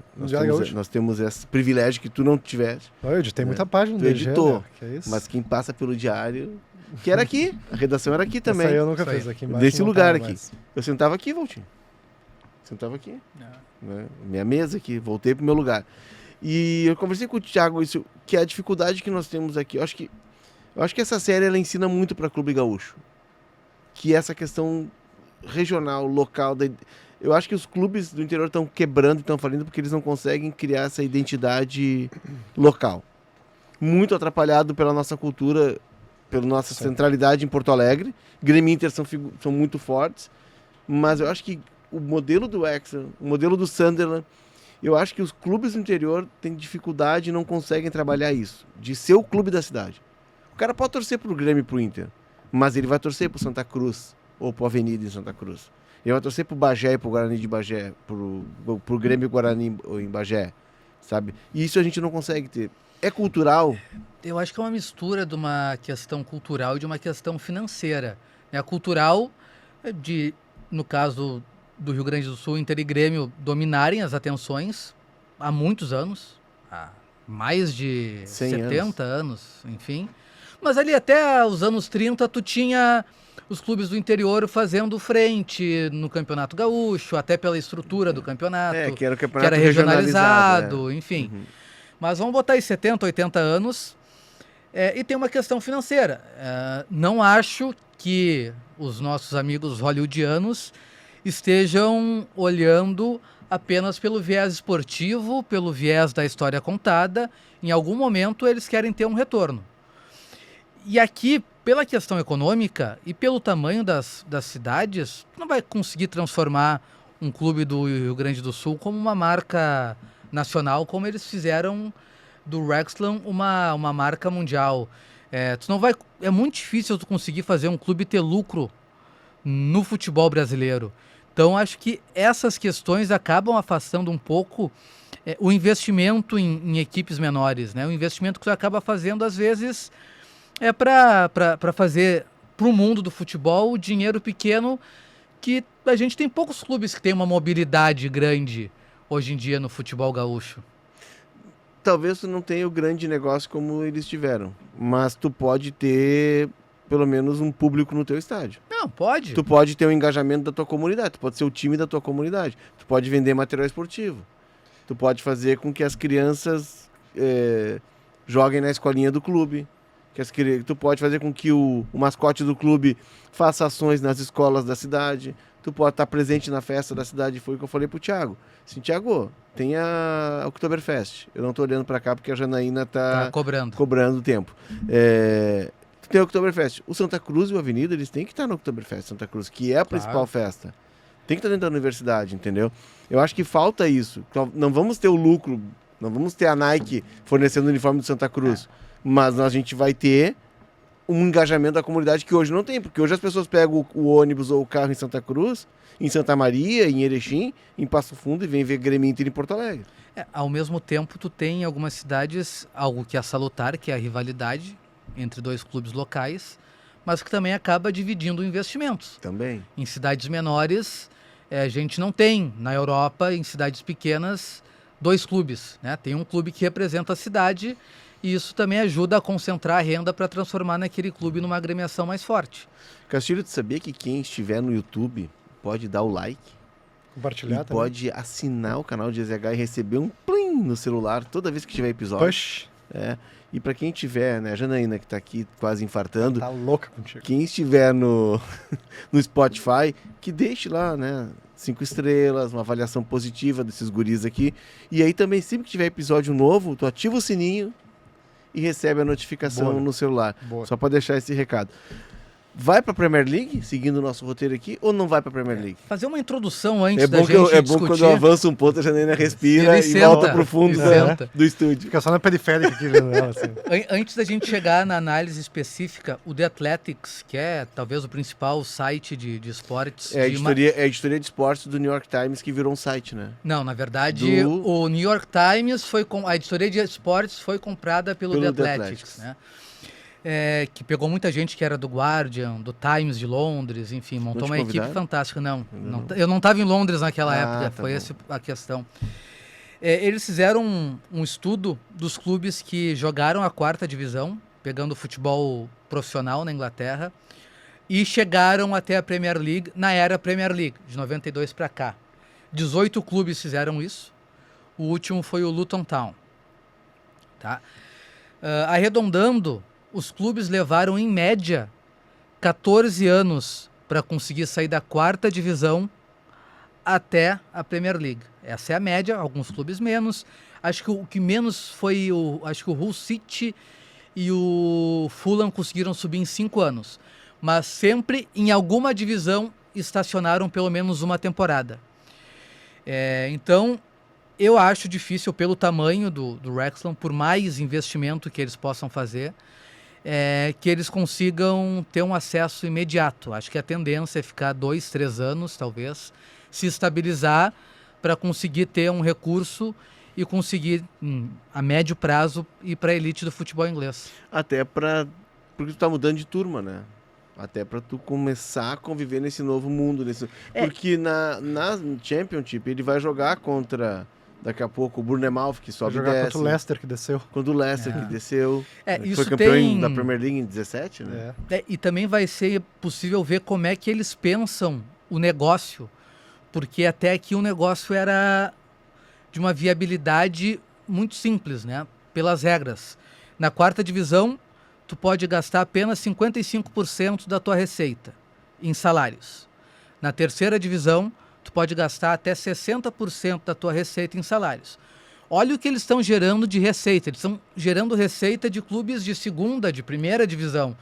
Nós temos esse privilégio que tu não tiveste. Eu editei muita página do DG, editou, né? Que é isso? Mas quem passa pelo Diário, que era aqui, a redação era aqui também. Essa aí eu nunca fiz aqui embaixo. Nesse lugar aqui. Eu sentava aqui, Valtinho. Sentava aqui. Né? Minha mesa aqui, voltei pro meu lugar. E eu conversei com o Thiago isso, que é a dificuldade que nós temos aqui. Eu acho que essa série ela ensina muito para Clube Gaúcho, que é essa questão regional, local. Eu acho que os clubes do interior estão quebrando e estão falindo porque eles não conseguem criar essa identidade local. Muito atrapalhado pela nossa cultura, pela nossa centralidade em Porto Alegre. Grêmio e Inter são muito fortes, mas eu acho que o modelo do Wrexham, o modelo do Sunderland, eu acho que os clubes do interior têm dificuldade e não conseguem trabalhar isso, de ser o clube da cidade. O cara pode torcer pro Grêmio e pro Inter, mas ele vai torcer pro Santa Cruz, ou pro Avenida em Santa Cruz? Ele vai torcer pro Bagé e pro Guarani de Bagé, pro Grêmio Guarani em Bagé, sabe? E isso a gente não consegue ter. É cultural? Eu acho que é uma mistura de uma questão cultural e de uma questão financeira. A cultural, no caso do Rio Grande do Sul, Inter e Grêmio dominarem as atenções há muitos anos, há mais de 70 anos, enfim. Mas ali até os anos 30 tu tinha os clubes do interior fazendo frente no Campeonato Gaúcho, até pela estrutura do campeonato, que era o que campeonato era regionalizado, enfim. Uhum. Mas vamos botar aí 70, 80 anos, e tem uma questão financeira. Não acho que os nossos amigos hollywoodianos estejam olhando apenas pelo viés esportivo, pelo viés da história contada. Em algum momento eles querem ter um retorno. E aqui, pela questão econômica e pelo tamanho das cidades, não vai conseguir transformar um clube do Rio Grande do Sul como uma marca nacional, como eles fizeram do Wrexham uma marca mundial. É muito difícil tu conseguir fazer um clube ter lucro no futebol brasileiro. Então, acho que essas questões acabam afastando um pouco o investimento em equipes menores, né? O investimento que tu acaba fazendo, às vezes, é para fazer para o mundo do futebol dinheiro pequeno, que a gente tem poucos clubes que têm uma mobilidade grande hoje em dia no futebol gaúcho. Talvez tu não tenha o grande negócio como eles tiveram, mas tu pode ter pelo menos um público no teu estádio. Não, pode. Tu pode ter o engajamento da tua comunidade, tu pode ser o time da tua comunidade, tu pode vender material esportivo, tu pode fazer com que as crianças joguem na escolinha do clube, tu pode fazer com que o mascote do clube faça ações nas escolas da cidade, tu pode estar presente na festa da cidade. Foi o que eu falei pro Thiago. Sim, Thiago, tem a Oktoberfest. Eu não tô olhando para cá porque a Janaína tá cobrando tempo. Tu tem a Oktoberfest. O Santa Cruz e o Avenida, eles têm que estar no Oktoberfest Santa Cruz, que é a principal festa. Tem que estar dentro da universidade, entendeu? Eu acho que falta isso. Não vamos ter o lucro, não vamos ter a Nike fornecendo o uniforme do Santa Cruz. Mas a gente vai ter um engajamento da comunidade que hoje não tem, porque hoje as pessoas pegam o ônibus ou o carro em Santa Cruz, em Santa Maria, em Erechim, em Passo Fundo e vem ver Grêmio Inter em Porto Alegre. Ao mesmo tempo, tu tem em algumas cidades algo que é salutar, que é a rivalidade entre dois clubes locais, mas que também acaba dividindo investimentos. Também. Em cidades menores, a gente não tem, na Europa, em cidades pequenas, dois clubes, né? Tem um clube que representa a cidade. E isso também ajuda a concentrar a renda para transformar naquele clube numa agremiação mais forte. Castilho, tu sabia que quem estiver no YouTube pode dar o like? Compartilhar e também. Pode assinar o canal de EZH e receber um plim no celular toda vez que tiver episódio. Push. E para quem tiver, né, a Janaína que tá aqui quase infartando. Tá louca contigo. Quem estiver no Spotify, que deixe lá, né? 5 estrelas, uma avaliação positiva desses guris aqui. E aí também, sempre que tiver episódio novo, tu ativa o sininho e recebe a notificação no celular. Só para deixar esse recado. Vai para a Premier League, seguindo o nosso roteiro aqui, ou não vai para a Premier League? Fazer uma introdução antes da gente discutir. É bom quando eu avanço um ponto, a Janaína respira e volta pro fundo do estúdio. Fica só na periférica aqui vendo ela. Assim. Antes da gente chegar na análise específica, o The Athletics, que é talvez o principal site de esportes... É a editoria de esportes do New York Times que virou um site, né? Não, na verdade, o New York Times a editoria de esportes foi comprada pelo The Athletics, né? Que pegou muita gente que era do Guardian, do Times de Londres, enfim, montou uma equipe fantástica. Eu não estava em Londres naquela época, foi essa a questão. Eles fizeram um estudo dos clubes que jogaram a 4ª divisão, pegando o futebol profissional na Inglaterra, e chegaram até a Premier League, na era Premier League, de 92 para cá. 18 clubes fizeram isso, o último foi o Luton Town. Tá? Arredondando, os clubes levaram, em média, 14 anos para conseguir sair da 4ª divisão até a Premier League. Essa é a média, alguns clubes menos. Acho que o que menos foi acho que o Hull City e o Fulham conseguiram subir em 5 anos. Mas sempre em alguma divisão estacionaram pelo menos uma temporada. Então, eu acho difícil, pelo tamanho do Wrexham, por mais investimento que eles possam fazer, que eles consigam ter um acesso imediato. Acho que a tendência é ficar 2, 3 anos, talvez, se estabilizar para conseguir ter um recurso e conseguir, a médio prazo, ir para a elite do futebol inglês. Até porque tu tá mudando de turma, né? Até para tu começar a conviver nesse novo mundo. Porque na Championship ele vai jogar contra, daqui a pouco, o Bournemouth, que sobe e desce. Vai jogar contra o Leicester, que desceu. Contra o Leicester, que desceu. Isso foi campeão da Premier League em 17, né? E também vai ser possível ver como é que eles pensam o negócio. Porque até aqui o negócio era de uma viabilidade muito simples, né? Pelas regras. Na 4ª divisão, tu pode gastar apenas 55% da tua receita em salários. Na 3ª divisão, tu pode gastar até 60% da tua receita em salários. Olha o que eles estão gerando de receita. Eles estão gerando receita de clubes de 2ª, de 1ª divisão,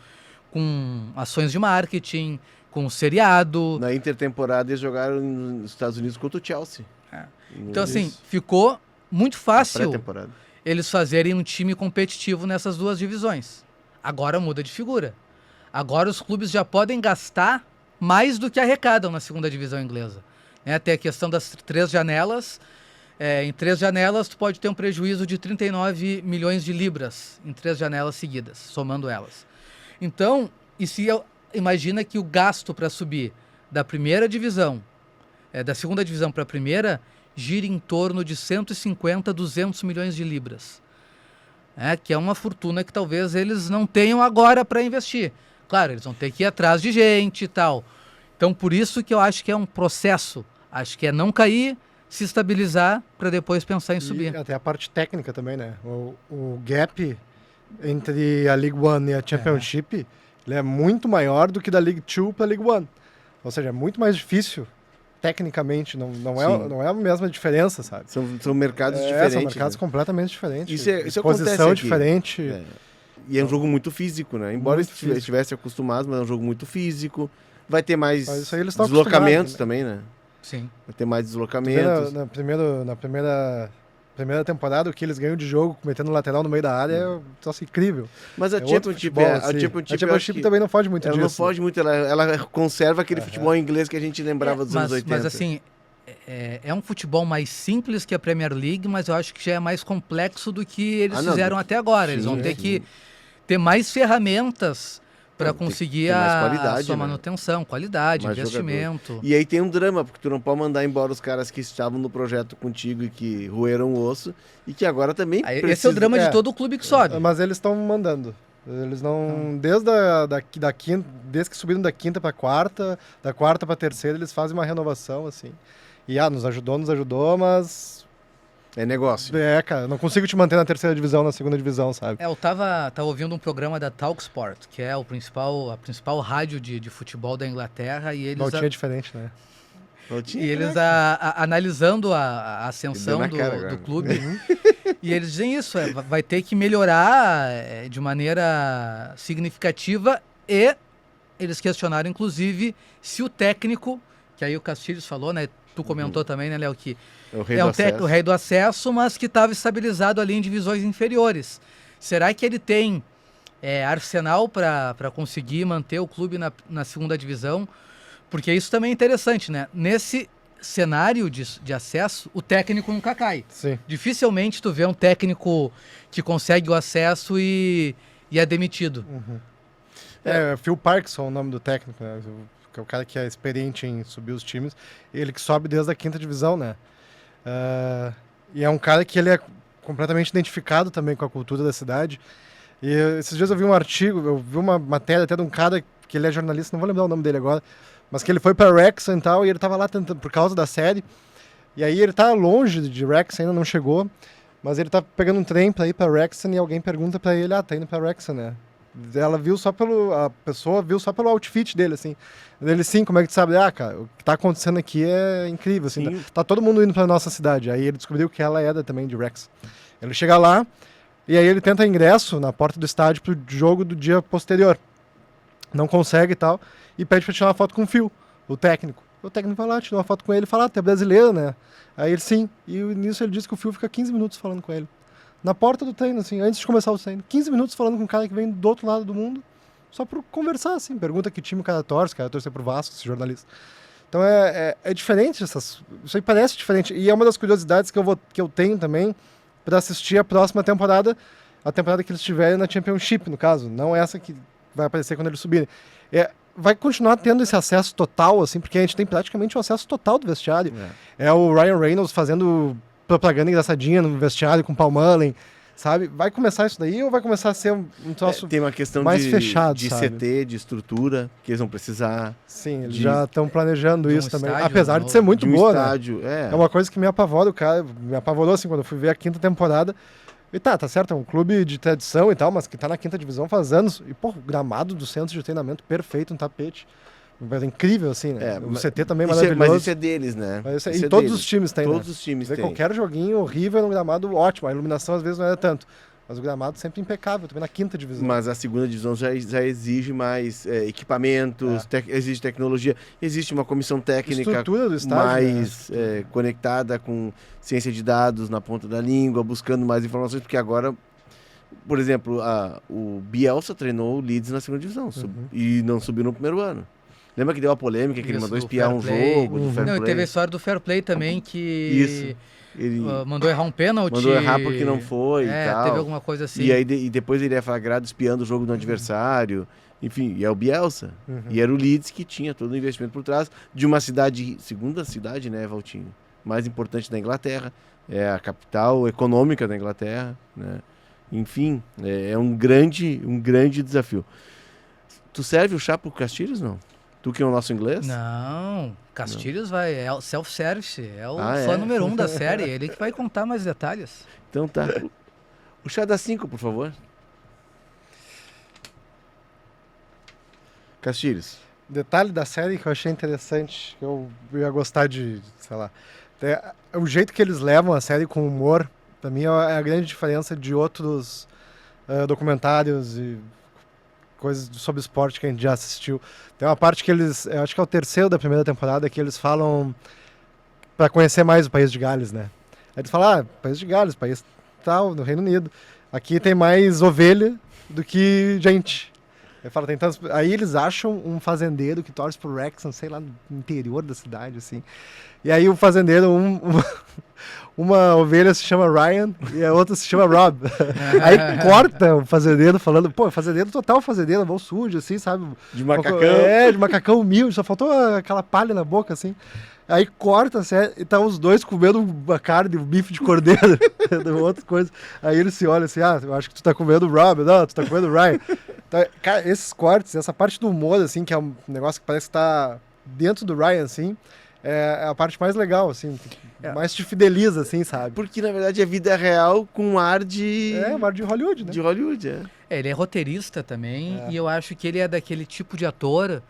com ações de marketing, com seriado. Na intertemporada eles jogaram nos Estados Unidos contra o Chelsea. Então, assim, ficou muito fácil pré-temporada. Eles fazerem um time competitivo nessas 2 divisões. Agora muda de figura. Agora os clubes já podem gastar mais do que arrecadam na 2ª divisão inglesa. Tem a questão das 3 janelas. Em 3 janelas, tu pode ter um prejuízo de 39 milhões de libras em 3 janelas seguidas, somando elas. Então, imagina que o gasto para subir da 1ª divisão, da 2ª divisão para a 1ª, gira em torno de 150, 200 milhões de libras. Que é uma fortuna que talvez eles não tenham agora para investir. Claro, eles vão ter que ir atrás de gente e tal. Então, por isso que eu acho que é um processo. Acho que é não cair, se estabilizar, para depois pensar em subir. Até a parte técnica também, né? O gap entre a League One e a Championship ele é muito maior do que da League Two para a League One. Ou seja, é muito mais difícil tecnicamente, não é a mesma diferença, sabe? São mercados diferentes. São mercados completamente diferentes. Isso posição diferente. E é um jogo muito físico, né? Embora eles estivessem acostumados, mas é um jogo muito físico. Vai ter mais deslocamentos também, né? Sim. Vai ter mais deslocamentos. Na primeira temporada, o que eles ganham de jogo, metendo lateral no meio da área, é troço incrível. Mas a Championship também não foge muito disso. Ela não foge muito, ela conserva aquele futebol inglês que a gente lembrava dos anos 80. Mas assim, é um futebol mais simples que a Premier League, mas eu acho que já é mais complexo do que eles fizeram até agora. Eles vão ter que ter mais ferramentas para conseguir a sua manutenção, qualidade, investimento. Jogador. E aí tem um drama, porque tu não pode mandar embora os caras que estavam no projeto contigo e que roeram o osso, e que agora também precisam... Esse é o drama de todo o clube que sobe. Mas eles estão mandando. Eles não... Desde que subiram da 5ª para a 4ª, da 4ª para a 3ª, eles fazem uma renovação, assim. E nos ajudou, mas... É negócio. Cara, eu não consigo te manter na 3ª divisão, na 2ª divisão, sabe? Eu tava ouvindo um programa da Talksport, que é a principal rádio de futebol da Inglaterra, e eles... Valtinha é diferente, né? E eles analisando a ascensão do clube, e eles dizem isso, vai ter que melhorar de maneira significativa, e eles questionaram, inclusive, se o técnico, que aí o Castilhos falou, né? Tu comentou também, né, Léo, que o rei do acesso, mas que estava estabilizado ali em divisões inferiores. Será que ele tem arsenal para conseguir manter o clube na 2ª divisão? Porque isso também é interessante, né? Nesse cenário de acesso, o técnico nunca cai. Sim. Dificilmente tu vê um técnico que consegue o acesso e é demitido. Phil Parkinson, o nome do técnico, né? Que é o cara que é experiente em subir os times, ele que sobe desde a 5ª divisão, né? E é um cara que ele é completamente identificado também com a cultura da cidade. E esses dias eu vi um artigo, eu vi uma matéria até de um cara que ele é jornalista, não vou lembrar o nome dele agora, mas que ele foi para Wrexham e tal, e ele tava lá tentando, por causa da série, e aí ele tá longe de Wrexham, ainda não chegou, mas ele tá pegando um trem para ir para Wrexham e alguém pergunta para ele, tá indo para Wrexham, né? A pessoa viu só pelo outfit dele, assim. Ele, sim, como é que tu sabe? Cara, o que tá acontecendo aqui é incrível, assim. Tá todo mundo indo pra nossa cidade. Aí ele descobriu que ela era também de Wrexham. Ele chega lá, e aí ele tenta ingresso na porta do estádio pro jogo do dia posterior. Não consegue e tal, e pede pra tirar uma foto com o Phil, o técnico. O técnico vai lá, tira uma foto com ele e fala, tu é brasileiro, né? Aí ele, sim. E nisso ele diz que o Phil fica 15 minutos falando com ele. na porta do treino, assim, antes de começar o treino. 15 minutos falando com um cara que vem do outro lado do mundo, só por conversar, assim. Pergunta que time o cara torcer pro Vasco, esse jornalista. Então é diferente isso aí parece diferente. E é uma das curiosidades que eu tenho também para assistir a próxima temporada, a temporada que eles tiverem na Championship, no caso. Não essa que vai aparecer quando eles subirem. Vai continuar tendo esse acesso total, assim, porque a gente tem praticamente um acesso total do vestiário. É o Ryan Reynolds fazendo propaganda engraçadinha no vestiário com o Paul Mullen, sabe? Vai começar isso daí ou vai começar a ser um troço tem uma questão mais fechado, de sabe? CT, de estrutura, que eles vão precisar. Sim, eles já estão planejando isso também. estádio, Apesar de ser muito boa, estádio, né? É uma coisa que me apavora, o cara me apavorou, assim, quando eu fui ver a 5ª temporada. E tá certo, é um clube de tradição e tal, mas que tá na 5ª divisão faz anos. E, pô, o gramado do centro de treinamento perfeito, um tapete. Incrível, assim, né? O CT também é maravilhoso. Mas isso é deles, né? E todos os times têm, Todos os times têm. Qualquer joguinho horrível no gramado, ótimo. A iluminação às vezes não era tanto. Mas o gramado sempre impecável, também na 5ª divisão. Mas a 2ª divisão já exige mais equipamentos, exige tecnologia, existe uma comissão técnica estrutura do estádio, mais conectada com ciência de dados na ponta da língua, buscando mais informações, porque agora, por exemplo, o Bielsa treinou o Leeds na 2ª divisão e não subiu no primeiro ano. Lembra que deu a polêmica, que ele mandou espiar um jogo do fair play? Não, teve a história do fair play também, que... Isso. Ele mandou errar um pênalti. Mandou errar porque não foi e tal. Teve alguma coisa assim. E aí depois ele é flagrado espiando o jogo do adversário. Enfim, e é o Bielsa. E era o Leeds que tinha todo o investimento por trás de uma cidade, segunda cidade, né, Valtinho? Mais importante da Inglaterra. É a capital econômica da Inglaterra, né? Enfim, é um grande desafio. Tu serve o chá pro Castilhos, não? Tu que é o nosso inglês? Não, Castilhos é o self-service, é o fã número 1 da série, ele que vai contar mais detalhes. Então tá. O chá dá 5, por favor. Castilhos. Detalhe da série que eu achei interessante, que eu ia gostar de, sei lá, o jeito que eles levam a série com humor, pra mim é a grande diferença de outros documentários e coisas sobre esporte que a gente já assistiu. Tem uma parte que eles, eu acho que é o 3º da primeira temporada, que eles falam para conhecer mais o país de Gales, né? Aí eles falam, país de Gales, país tal, no Reino Unido. Aqui tem mais ovelha do que gente. Aí eles acham um fazendeiro que torce pro Wrexham, sei lá, no interior da cidade, assim. E aí o fazendeiro, uma ovelha se chama Ryan e a outra se chama Rob. Aí corta o fazendeiro falando, fazendeiro total fazendeiro, mão suja, assim, sabe? De macacão. De macacão humilde, só faltou aquela palha na boca, assim. Aí corta, e tá os dois comendo uma carne, um bife de cordeiro, outra coisa. Aí ele se olha assim, eu acho que tu tá comendo o Rob, não, tu tá comendo o Ryan. Então, cara, esses cortes, essa parte do humor, assim, que é um negócio que parece que tá dentro do Ryan, assim, é a parte mais legal, assim, mais te fideliza, assim, sabe? Porque, na verdade, é vida real com um ar de... um ar de Hollywood, né? De Hollywood, ele é roteirista também, e eu acho que ele é daquele tipo de ator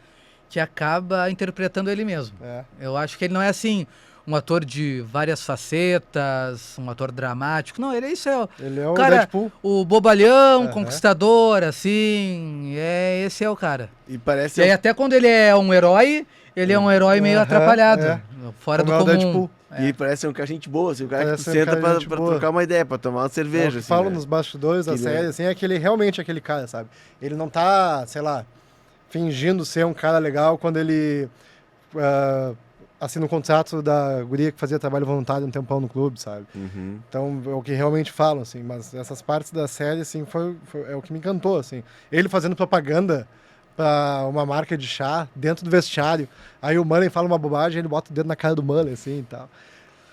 que acaba interpretando ele mesmo. Eu acho que ele não é, assim, um ator de várias facetas, um ator dramático. Não, ele é o cara, Deadpool. O bobalhão, conquistador, assim, esse é o cara. E parece... E aí, até quando ele é um herói, ele é um herói meio atrapalhado, fora como do comum. Deadpool. E ele parece um cara gente boa, assim, o cara que tu senta pra trocar uma ideia, pra tomar uma cerveja. Eu falo nos bastidores da série, assim, realmente aquele cara, sabe? Ele não tá, sei lá, fingindo ser um cara legal quando ele assina um contrato da guria que fazia trabalho voluntário um tempão no clube, sabe? Então, é o que realmente falam, assim, mas essas partes da série, assim, é o que me encantou, assim. Ele fazendo propaganda pra uma marca de chá dentro do vestiário, aí o Mullen fala uma bobagem, ele bota o dedo na cara do Mullen, assim, e tal.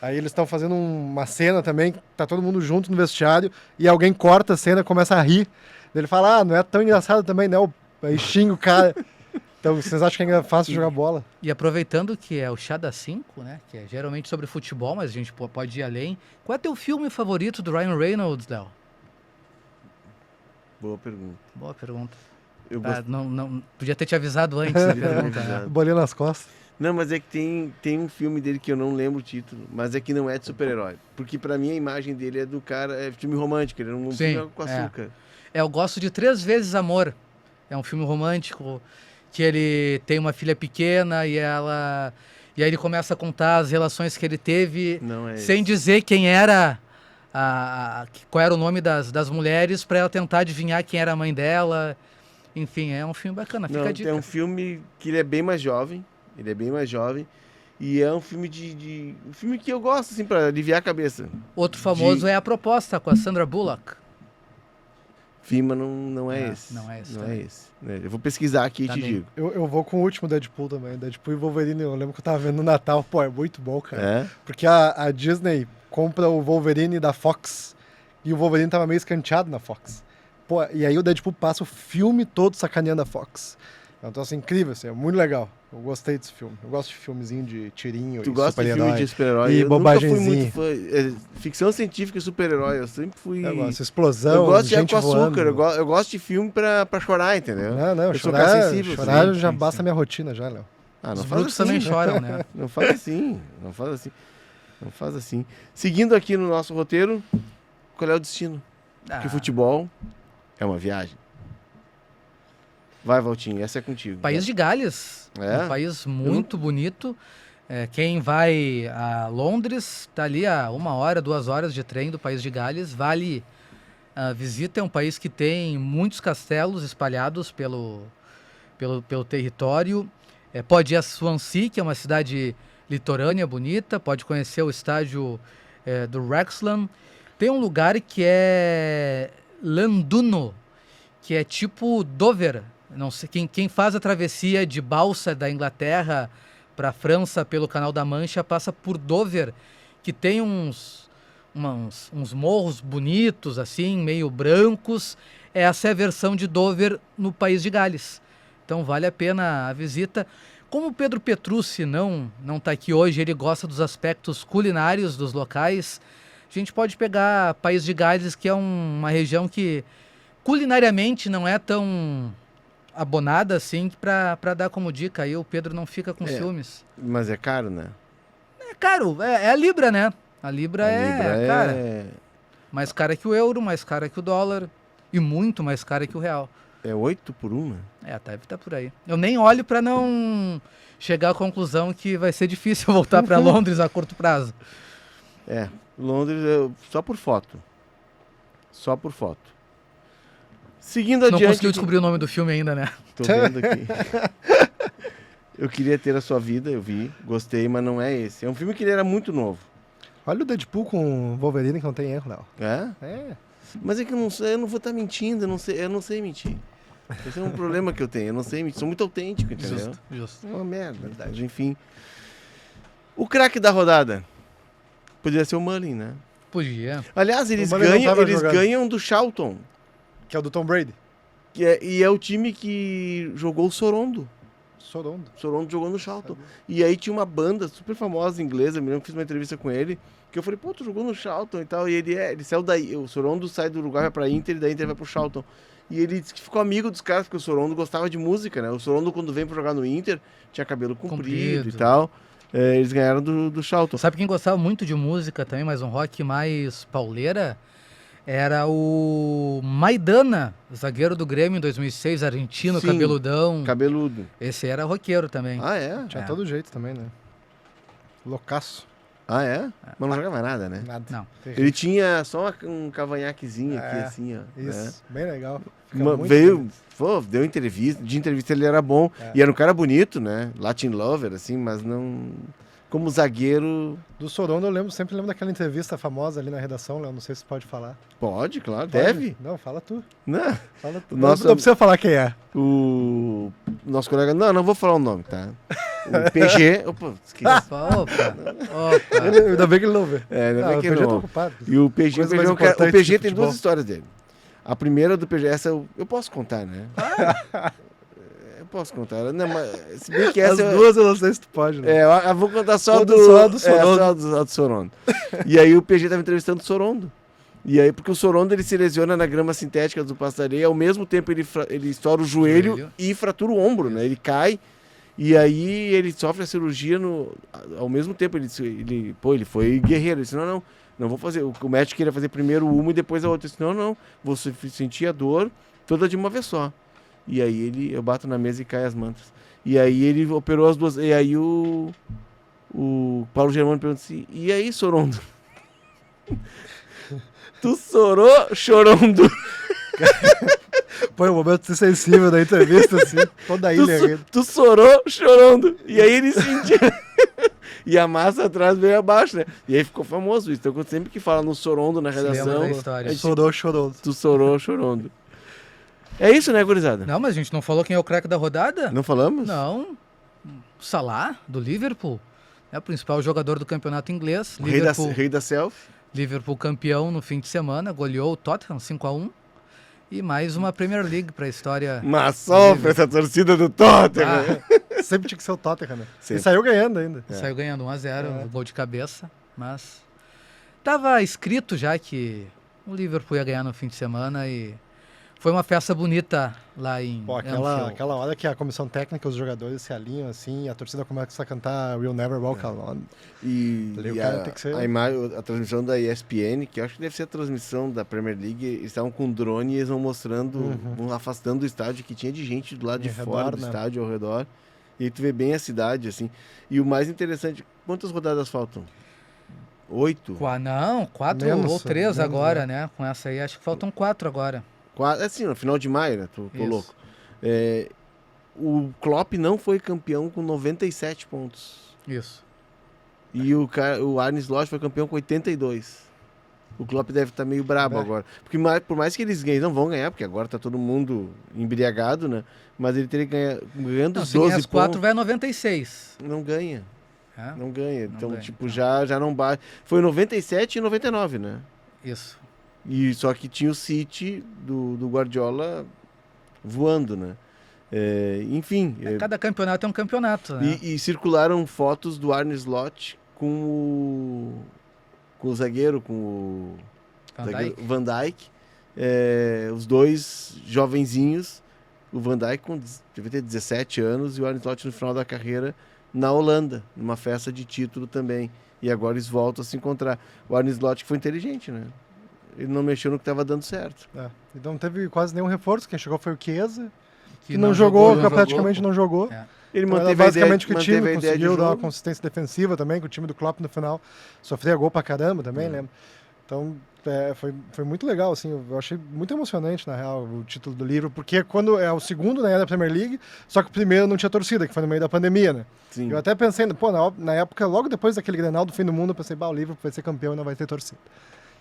Aí eles estão fazendo uma cena também, tá todo mundo junto no vestiário, e alguém corta a cena e começa a rir. Ele fala, não é tão engraçado também, não. Aí xinga o cara. Então, vocês acham que é fácil jogar bola? E aproveitando que é o Chá das 5, né? Que é geralmente sobre futebol, mas a gente pode ir além. Qual é teu filme favorito do Ryan Reynolds, Léo? Boa pergunta. Boa pergunta. Não, podia ter te avisado antes da pergunta. Bolinha nas costas. Não, mas é que tem um filme dele que eu não lembro o título, mas é que não é de super-herói. Porque pra mim a imagem dele é do cara, é filme romântico, ele é um filme com açúcar. Eu gosto de 3 Vezes Amor. É um filme romântico que ele tem uma filha pequena e aí ele começa a contar as relações que ele teve sem dizer quem era qual era o nome das mulheres para ela tentar adivinhar quem era a mãe dela. Enfim, é um filme bacana, fica a dica. É um filme que ele é bem mais jovem, e é um filme um filme que eu gosto, assim, pra aliviar a cabeça. Outro famoso é A Proposta, com a Sandra Bullock. Filme não é esse. Não é esse. Não é esse. Eu vou pesquisar aqui e te digo. Eu vou com o último Deadpool também. Deadpool e Wolverine, eu lembro que eu tava vendo no Natal. Pô, é muito bom, cara. É? Porque a Disney compra o Wolverine da Fox e o Wolverine tava meio escanteado na Fox. Pô, e aí o Deadpool passa o filme todo sacaneando a Fox. Então, assim, incrível, assim, é muito legal. Eu gostei desse filme. Eu gosto de filmezinho de tirinho Tu e gosta de filme de super-herói? E eu nunca fui bobagemzinho. muito fã. Ficção científica e super-herói, eu sempre fui... Eu gosto de explosão, Eu gosto de gente água com açúcar, voando. eu gosto de filme pra chorar, entendeu? Não, eu sou cara sensível. chorar sim, já sim, basta sim. minha rotina já, Léo. Ah, não Os faz brutos assim. também choram, né? Não faz assim, não faz assim. Não faz assim. Seguindo aqui no nosso roteiro, qual é o destino? Porque futebol é uma viagem. Vai, Valtinho, essa é contigo. País de Gales, É? um país muito bonito. Quem vai a Londres, tá ali a 1 hora, 2 horas de trem do País de Gales, vale a visita. É um país que tem muitos castelos espalhados pelo território. Pode ir a Swansea, que é uma cidade litorânea bonita, pode conhecer o estádio do Wrexham. Tem um lugar que é Llandudno, que é tipo Dover. Não sei, quem faz a travessia de balsa da Inglaterra para a França pelo Canal da Mancha passa por Dover, que tem uns morros bonitos, assim, meio brancos. Essa é a versão de Dover no País de Gales. Então vale a pena a visita. Como o Pedro Petrucci não está aqui hoje, ele gosta dos aspectos culinários dos locais, a gente pode pegar País de Gales, que é uma região que culinariamente não é tão abonada assim para dar como dica. Aí o Pedro não fica com ciúmes. Mas é caro, né? É caro, é a Libra, né? A Libra é cara. Mais cara que o euro, mais cara que o dólar e muito mais cara que o real. É 8 por 1? Deve estar por aí. Eu nem olho para não chegar à conclusão que vai ser difícil voltar para Londres a curto prazo. Londres só por foto. Só por foto. Seguindo adiante... Não conseguiu descobrir o nome do filme ainda, né? Tô vendo aqui. Eu queria ter a sua vida, eu vi, gostei, mas não é esse. É um filme que ele era muito novo. Olha o Deadpool com Wolverine que não tem erro, Léo. É? Mas é que eu não vou estar mentindo, eu não sei mentir. Esse é um problema que eu tenho, eu não sei mentir. Sou muito autêntico, entendeu? Justo. É uma merda, mas enfim. O craque da rodada poderia ser o Mullin, né? Podia. Aliás, eles Mullin ganham do Charlton. Que é o do Tom Brady. E é o time que jogou o Sorondo. Sorondo jogou no Charlton. E aí tinha uma banda super famosa inglesa, eu fiz uma entrevista com ele, que eu falei, pô, tu jogou no Charlton e tal. E ele saiu daí, o Sorondo sai do Uruguai, vai pra Inter, e da Inter vai pro Charlton. E ele disse que ficou amigo dos caras, porque o Sorondo gostava de música, né? O Sorondo, quando vem pra jogar no Inter, tinha cabelo comprido e tal. Eles ganharam do Charlton. Sabe quem gostava muito de música também, mas um rock mais pauleira? Era o Maidana, zagueiro do Grêmio em 2006, argentino, Sim, cabeludão. Cabeludo. Esse era roqueiro também. Ah, é? Tinha todo jeito também, né? Loucaço. Ah, é? Mas não jogava nada, né? Nada. Não. Ele tinha só um cavanhaquezinho aqui, assim, ó. Isso, bem legal. Deu entrevista. De entrevista ele era bom. E era um cara bonito, né? Latin lover, assim, mas não... Como zagueiro... Do Sorondo eu sempre lembro daquela entrevista famosa ali na redação, Léo. Não sei se você pode falar. Pode, claro. Pode? Deve. Não, fala tu. Não. Fala tu. Nossa, não precisa falar quem é. O nosso colega... Não vou falar o nome, tá? O PG... Opa, esqueci. Opa. Ainda bem que ele não vê. Ainda bem que ele PG não. tá ocupado. E o PG, Coisa mais o importante PG do tem futebol. 2 histórias dele. A primeira do PG, essa eu posso contar, né? Eu posso contar. Não, mas, se bem que essa... As duas eu não sei se tu pode, né? Eu vou contar só Só do Sorondo. só do Sorondo. E aí o PG tava entrevistando o Sorondo. E aí, porque o Sorondo ele se lesiona na grama sintética do Passo da Areia, ao mesmo tempo ele estoura o joelho e fratura o ombro, né? Ele cai e aí ele sofre a cirurgia ao mesmo tempo. Ele foi guerreiro. Ele disse, não vou fazer. O médico queria fazer primeiro uma e depois a outra. Eu disse, não, vou sentir a dor toda de uma vez só. E aí eu bato na mesa e cai as mantas. E aí ele operou as duas. E aí o Paulo Germano perguntou assim, e aí, Sorondo? Tu sorou, chorondo. Põe um momento sensível da entrevista, assim, toda a ilha rindo. Tu sorou, chorando. E aí ele sentiu. E a massa atrás veio abaixo, né? E aí ficou famoso isso. Então, sempre que fala no sorondo na redação, da história. a gente- Sorou, choroso. tu sorou, chorondo. É isso, né, gurizada? Não, mas a gente não falou quem é o craque da rodada? Não falamos? Não. Salah, do Liverpool. É o principal jogador do campeonato inglês. O rei da selfie. Liverpool campeão no fim de semana, goleou o Tottenham 5-1. E mais uma Premier League para a história. Mas sofre essa torcida do Tottenham. Ah, Sempre tinha que ser o Tottenham, né? Sempre. E saiu ganhando ainda. Saiu ganhando 1-0, gol de cabeça. Mas tava escrito já que o Liverpool ia ganhar no fim de semana e foi uma festa bonita lá em Pô, Anfield. aquela hora que a comissão técnica, os jogadores se alinham assim, e a torcida começa a cantar We'll Never Walk Alone. E, Ali o e cara a, tem que ser- a imagem, a transmissão da ESPN, que eu acho que deve ser a transmissão da Premier League, eles estavam com drone e eles vão mostrando, vão afastando o estádio, que tinha de gente do lado de Em fora redor, do né? estádio, ao redor. E aí tu vê bem a cidade, assim. E o mais interessante, quantas rodadas faltam? 8? Não, 4 Menos, ou 3 menos, agora, né? Com essa aí, acho que faltam 4 agora. Assim, no final de maio, né? Tô Isso. louco. O Klopp não foi campeão com 97 pontos. Isso. E o Arne Slot foi campeão com 82. O Klopp deve estar meio brabo É. agora. Porque por mais que eles ganhem, não vão ganhar, porque agora tá todo mundo embriagado, né? Mas ele teria que ganhar, ganhando Não, os se ganhar 12 as 4 pontos. vai a 96. Não ganha, É? não ganha. Não Então, ganha, tipo, não. já não bate. Foi 97 e 99, né? Isso. E só que tinha o City do Guardiola voando, né? Enfim. Cada campeonato é um campeonato, né? E circularam fotos do Arne Slot com o zagueiro, com o Van zagueiro Dijk. Van Dijk, os dois jovenzinhos, o Van Dijk devia ter 17 anos e o Arne Slot no final da carreira na Holanda, numa festa de título também. E agora eles voltam a se encontrar. O Arne Slot que foi inteligente, né? Ele não mexeu no que estava dando certo. É. Então não teve quase nenhum reforço. Quem chegou foi o Chiesa, que não não jogou, jogou. praticamente não jogou. É. Ele Então, era manteve a ideia, basicamente que o time manteve a ideia de conseguiu dar uma jogo. consistência defensiva também, que o time do Klopp no final sofria gol pra caramba também, lembro. Então foi muito legal, assim, eu achei muito emocionante, na real, o título do Liverpool, porque quando é o segundo né, da Premier League, só que o primeiro não tinha torcida, que foi no meio da pandemia, né? Sim. Eu até pensei, pô, na época, logo depois daquele Grenal do fim do mundo, eu pensei, o Liverpool vai ser campeão e não vai ter torcida.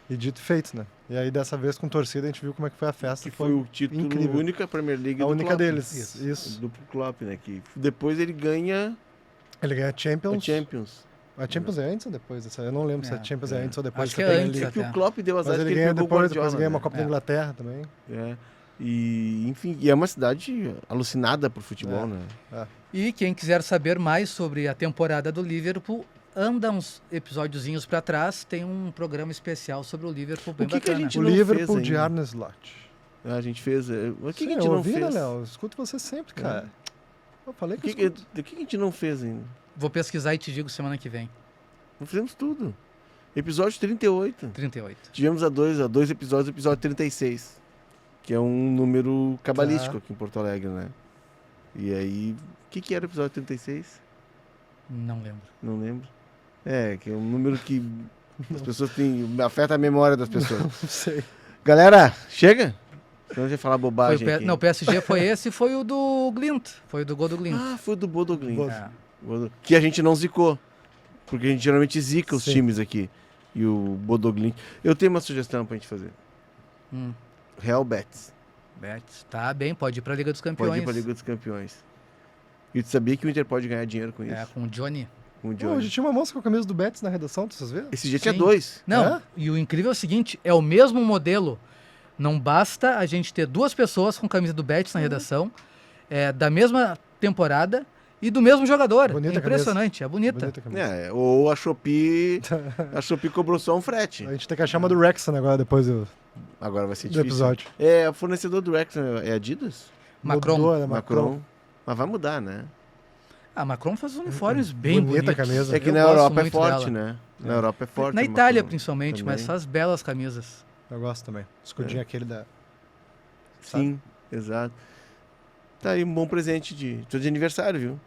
E dito e feito, né? E aí, dessa vez, com torcida, a gente viu como é que foi a festa. Que foi o título, incrível. a única Premier League A do única Klopp. deles, isso. Do Klopp, né? Que depois ele ganha Ele ganha a Champions. Champions. A Champions é antes ou depois? Eu não lembro se a Champions é antes ou depois. Acho que da é Premier antes, League. Que até. o Klopp deu azar Mas que ele ganha pegou o depois Guardiola, ganha uma né? Copa da Inglaterra também. E, enfim, e é uma cidade alucinada por futebol, né? E quem quiser saber mais sobre a temporada do Liverpool, anda uns episódiozinhos pra trás, tem um programa especial sobre o Liverpool bem O que que a bacana. gente O não fez Liverpool de ainda. Arne Slot. A gente fez. O que, Sim, que a gente eu não ouvi, fez? né, Léo? Eu escuto você sempre, cara. Eu falei O que que, eu que, do que a gente não fez ainda? Vou pesquisar e te digo semana que vem. Não fizemos tudo. Episódio 38. 38. Tivemos a dois episódios, episódio 36. Que é um número cabalístico aqui em Porto Alegre, né? E aí. O que era o episódio 36? Não lembro. Não lembro. Que é um número que as pessoas têm. Afeta a memória das pessoas. não sei. Galera, chega! Senão a gente vai falar Foi bobagem. o aqui. Não, o PSG foi esse e foi o do Glint. Foi o do gol do Glint. Ah, foi o do Bodoglin. É. Que a gente não zicou. Porque a gente geralmente zica os Sim. times aqui. E o Bodoglin. Eu tenho uma sugestão pra gente fazer. Hum. Real Betis. Betis. Tá bem, pode ir pra Liga dos Campeões. Pode ir pra Liga dos Campeões. E tu sabia que o Inter pode ganhar dinheiro com isso? É, com o Johnny. Com o Pô, Johnny. hoje tinha uma moça com a camisa do Betis na redação, vocês viram? Esse dia tinha Sim. 2. Não, É? e o incrível é o seguinte, é o mesmo modelo. Não basta a gente ter 2 pessoas com camisa do Betis na redação, da mesma temporada e do mesmo jogador. Bonita É impressionante, é bonita. Bonita a camisa. Ou a Shopee. A Shopee cobrou só um frete. A gente tem que achar uma do Wrexham agora, depois do Agora vai ser difícil. episódio. O fornecedor do Rex é Adidas? Macron. Mudou, né? Macron. Mas vai mudar, né? A Macron faz uniformes bem Bonita a bonitos. camisa. É que Eu na gosto Europa é muito forte, dela. né? Na Europa é forte. Na a Itália, Macron. principalmente, mas Também. faz belas camisas. Eu gosto também. Escudinho aquele da... Sim, exato. Tá aí um bom presente de aniversário, viu?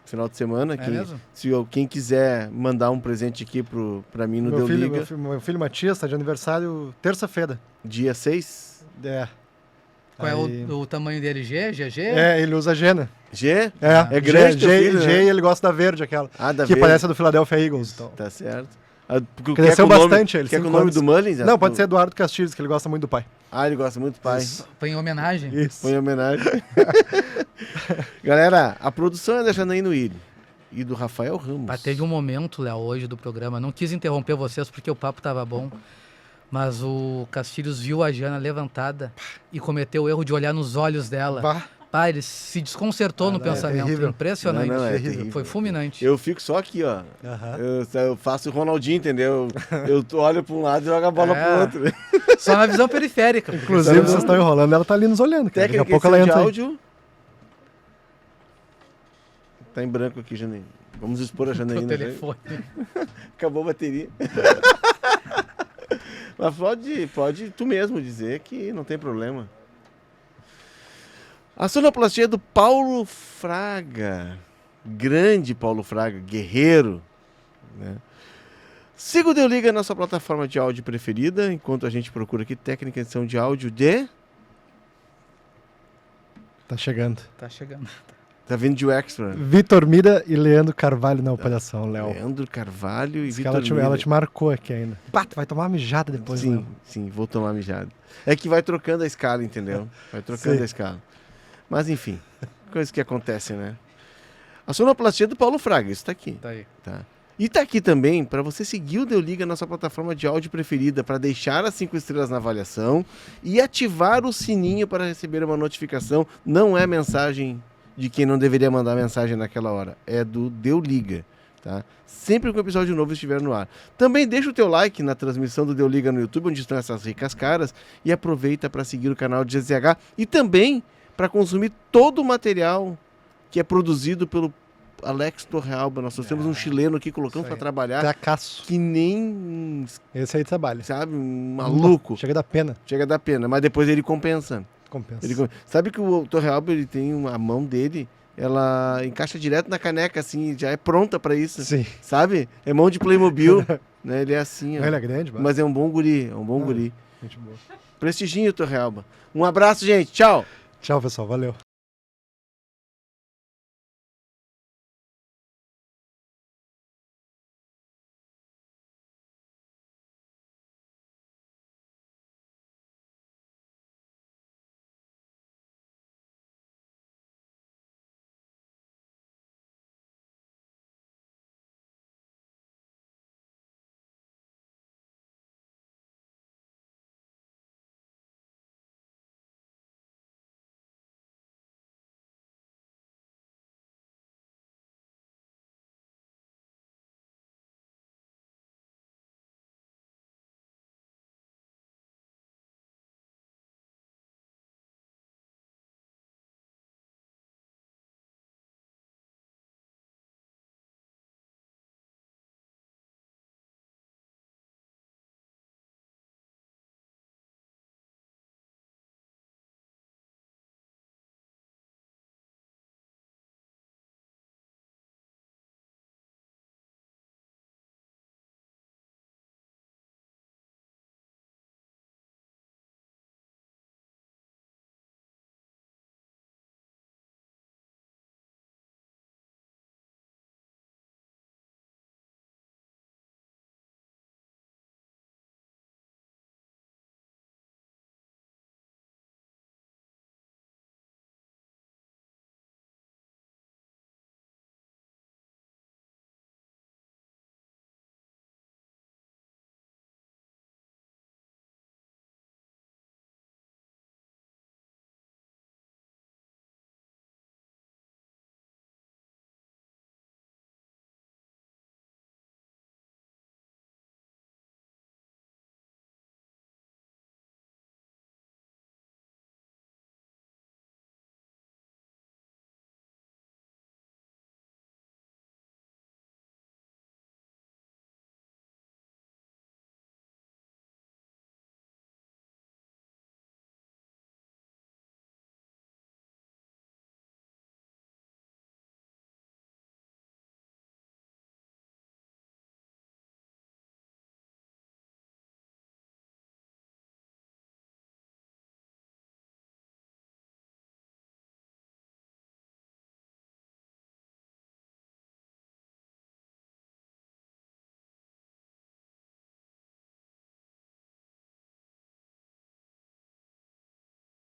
final de semana. Mesmo? Quem quiser mandar um presente aqui pra mim no Deu Liga. Meu filho Matias está de aniversário terça-feira. Dia 6. Qual é o tamanho dele? G? GG? Ele usa Gena. G? É grande teu G, filho, G, né? e ele gosta da verde, aquela. Da que verde. parece a do Philadelphia Eagles. Então. Tá certo. Cresceu bastante ele. Quer com o nome do Mullins? Não, pode ser Eduardo Castilhos, que ele gosta muito do pai. Ele gosta muito do pai. Foi em homenagem? Isso. Foi em homenagem. Galera, a produção é da Janaína Willi e do Rafael Ramos. Teve um momento, Léo, hoje do programa, não quis interromper vocês porque o papo tava bom, mas o Castilhos viu a Jana levantada e cometeu o erro de olhar nos olhos dela. Ele se desconcertou no pensamento. terrível. Impressionante. Não, é terrível. Foi fulminante. Eu fico só aqui, ó. Eu faço o Ronaldinho, entendeu? Eu olho pra um lado e jogo a bola pro outro. Só na visão periférica. Inclusive, vocês estão enrolando, ela tá ali nos olhando. Cara. Daqui a pouco ela de entra áudio. Tá em branco aqui, Janaína. Vamos expor a Janaína. O telefone. Acabou a bateria. Mas pode tu mesmo dizer que não tem problema. A sonoplastia é do Paulo Fraga. Grande Paulo Fraga, guerreiro. Né? Siga o Deu Liga na sua plataforma de áudio preferida, enquanto a gente procura aqui técnica de edição de áudio de... Tá chegando. Tá vindo de Extra. Vitor Mira e Leandro Carvalho na operação, Léo. Leandro Carvalho e Vitor Mira. Ela te marcou aqui ainda. Tu vai tomar uma mijada depois, Sim, Léo. sim, vou tomar mijada. É que vai trocando a escala, entendeu? Vai trocando a escala. Mas enfim, coisas que acontecem, né? A sonoplastia do Paulo Fraga, isso tá aqui. Tá aí. Tá. E tá aqui também para você seguir o Deu Liga na sua plataforma de áudio preferida, para deixar as 5 estrelas na avaliação e ativar o sininho para receber uma notificação. Não é mensagem de quem não deveria mandar mensagem naquela hora, é do Deu Liga, tá? Sempre que o episódio novo estiver no ar. Também deixa o teu like na transmissão do Deu Liga no YouTube, onde estão essas ricas caras, e aproveita para seguir o canal de GZH e também para consumir todo o material que é produzido pelo Alex Torrealba. Nós temos um chileno aqui colocando para trabalhar. Tracaço. Que nem... Esse aí trabalha. Sabe? Um maluco. Chega da pena. Chega da pena, mas depois ele compensa. Sabe que o Torrealba, ele tem a mão dele, ela encaixa direto na caneca, assim, já é pronta para isso. Sim. Sabe? É mão de Playmobil. Né? Ele é assim, ó. Ele é grande, mas é um bom guri, guri. Gente boa. Prestiginho, Torrealba. Um abraço, gente. Tchau. Tchau, pessoal. Valeu.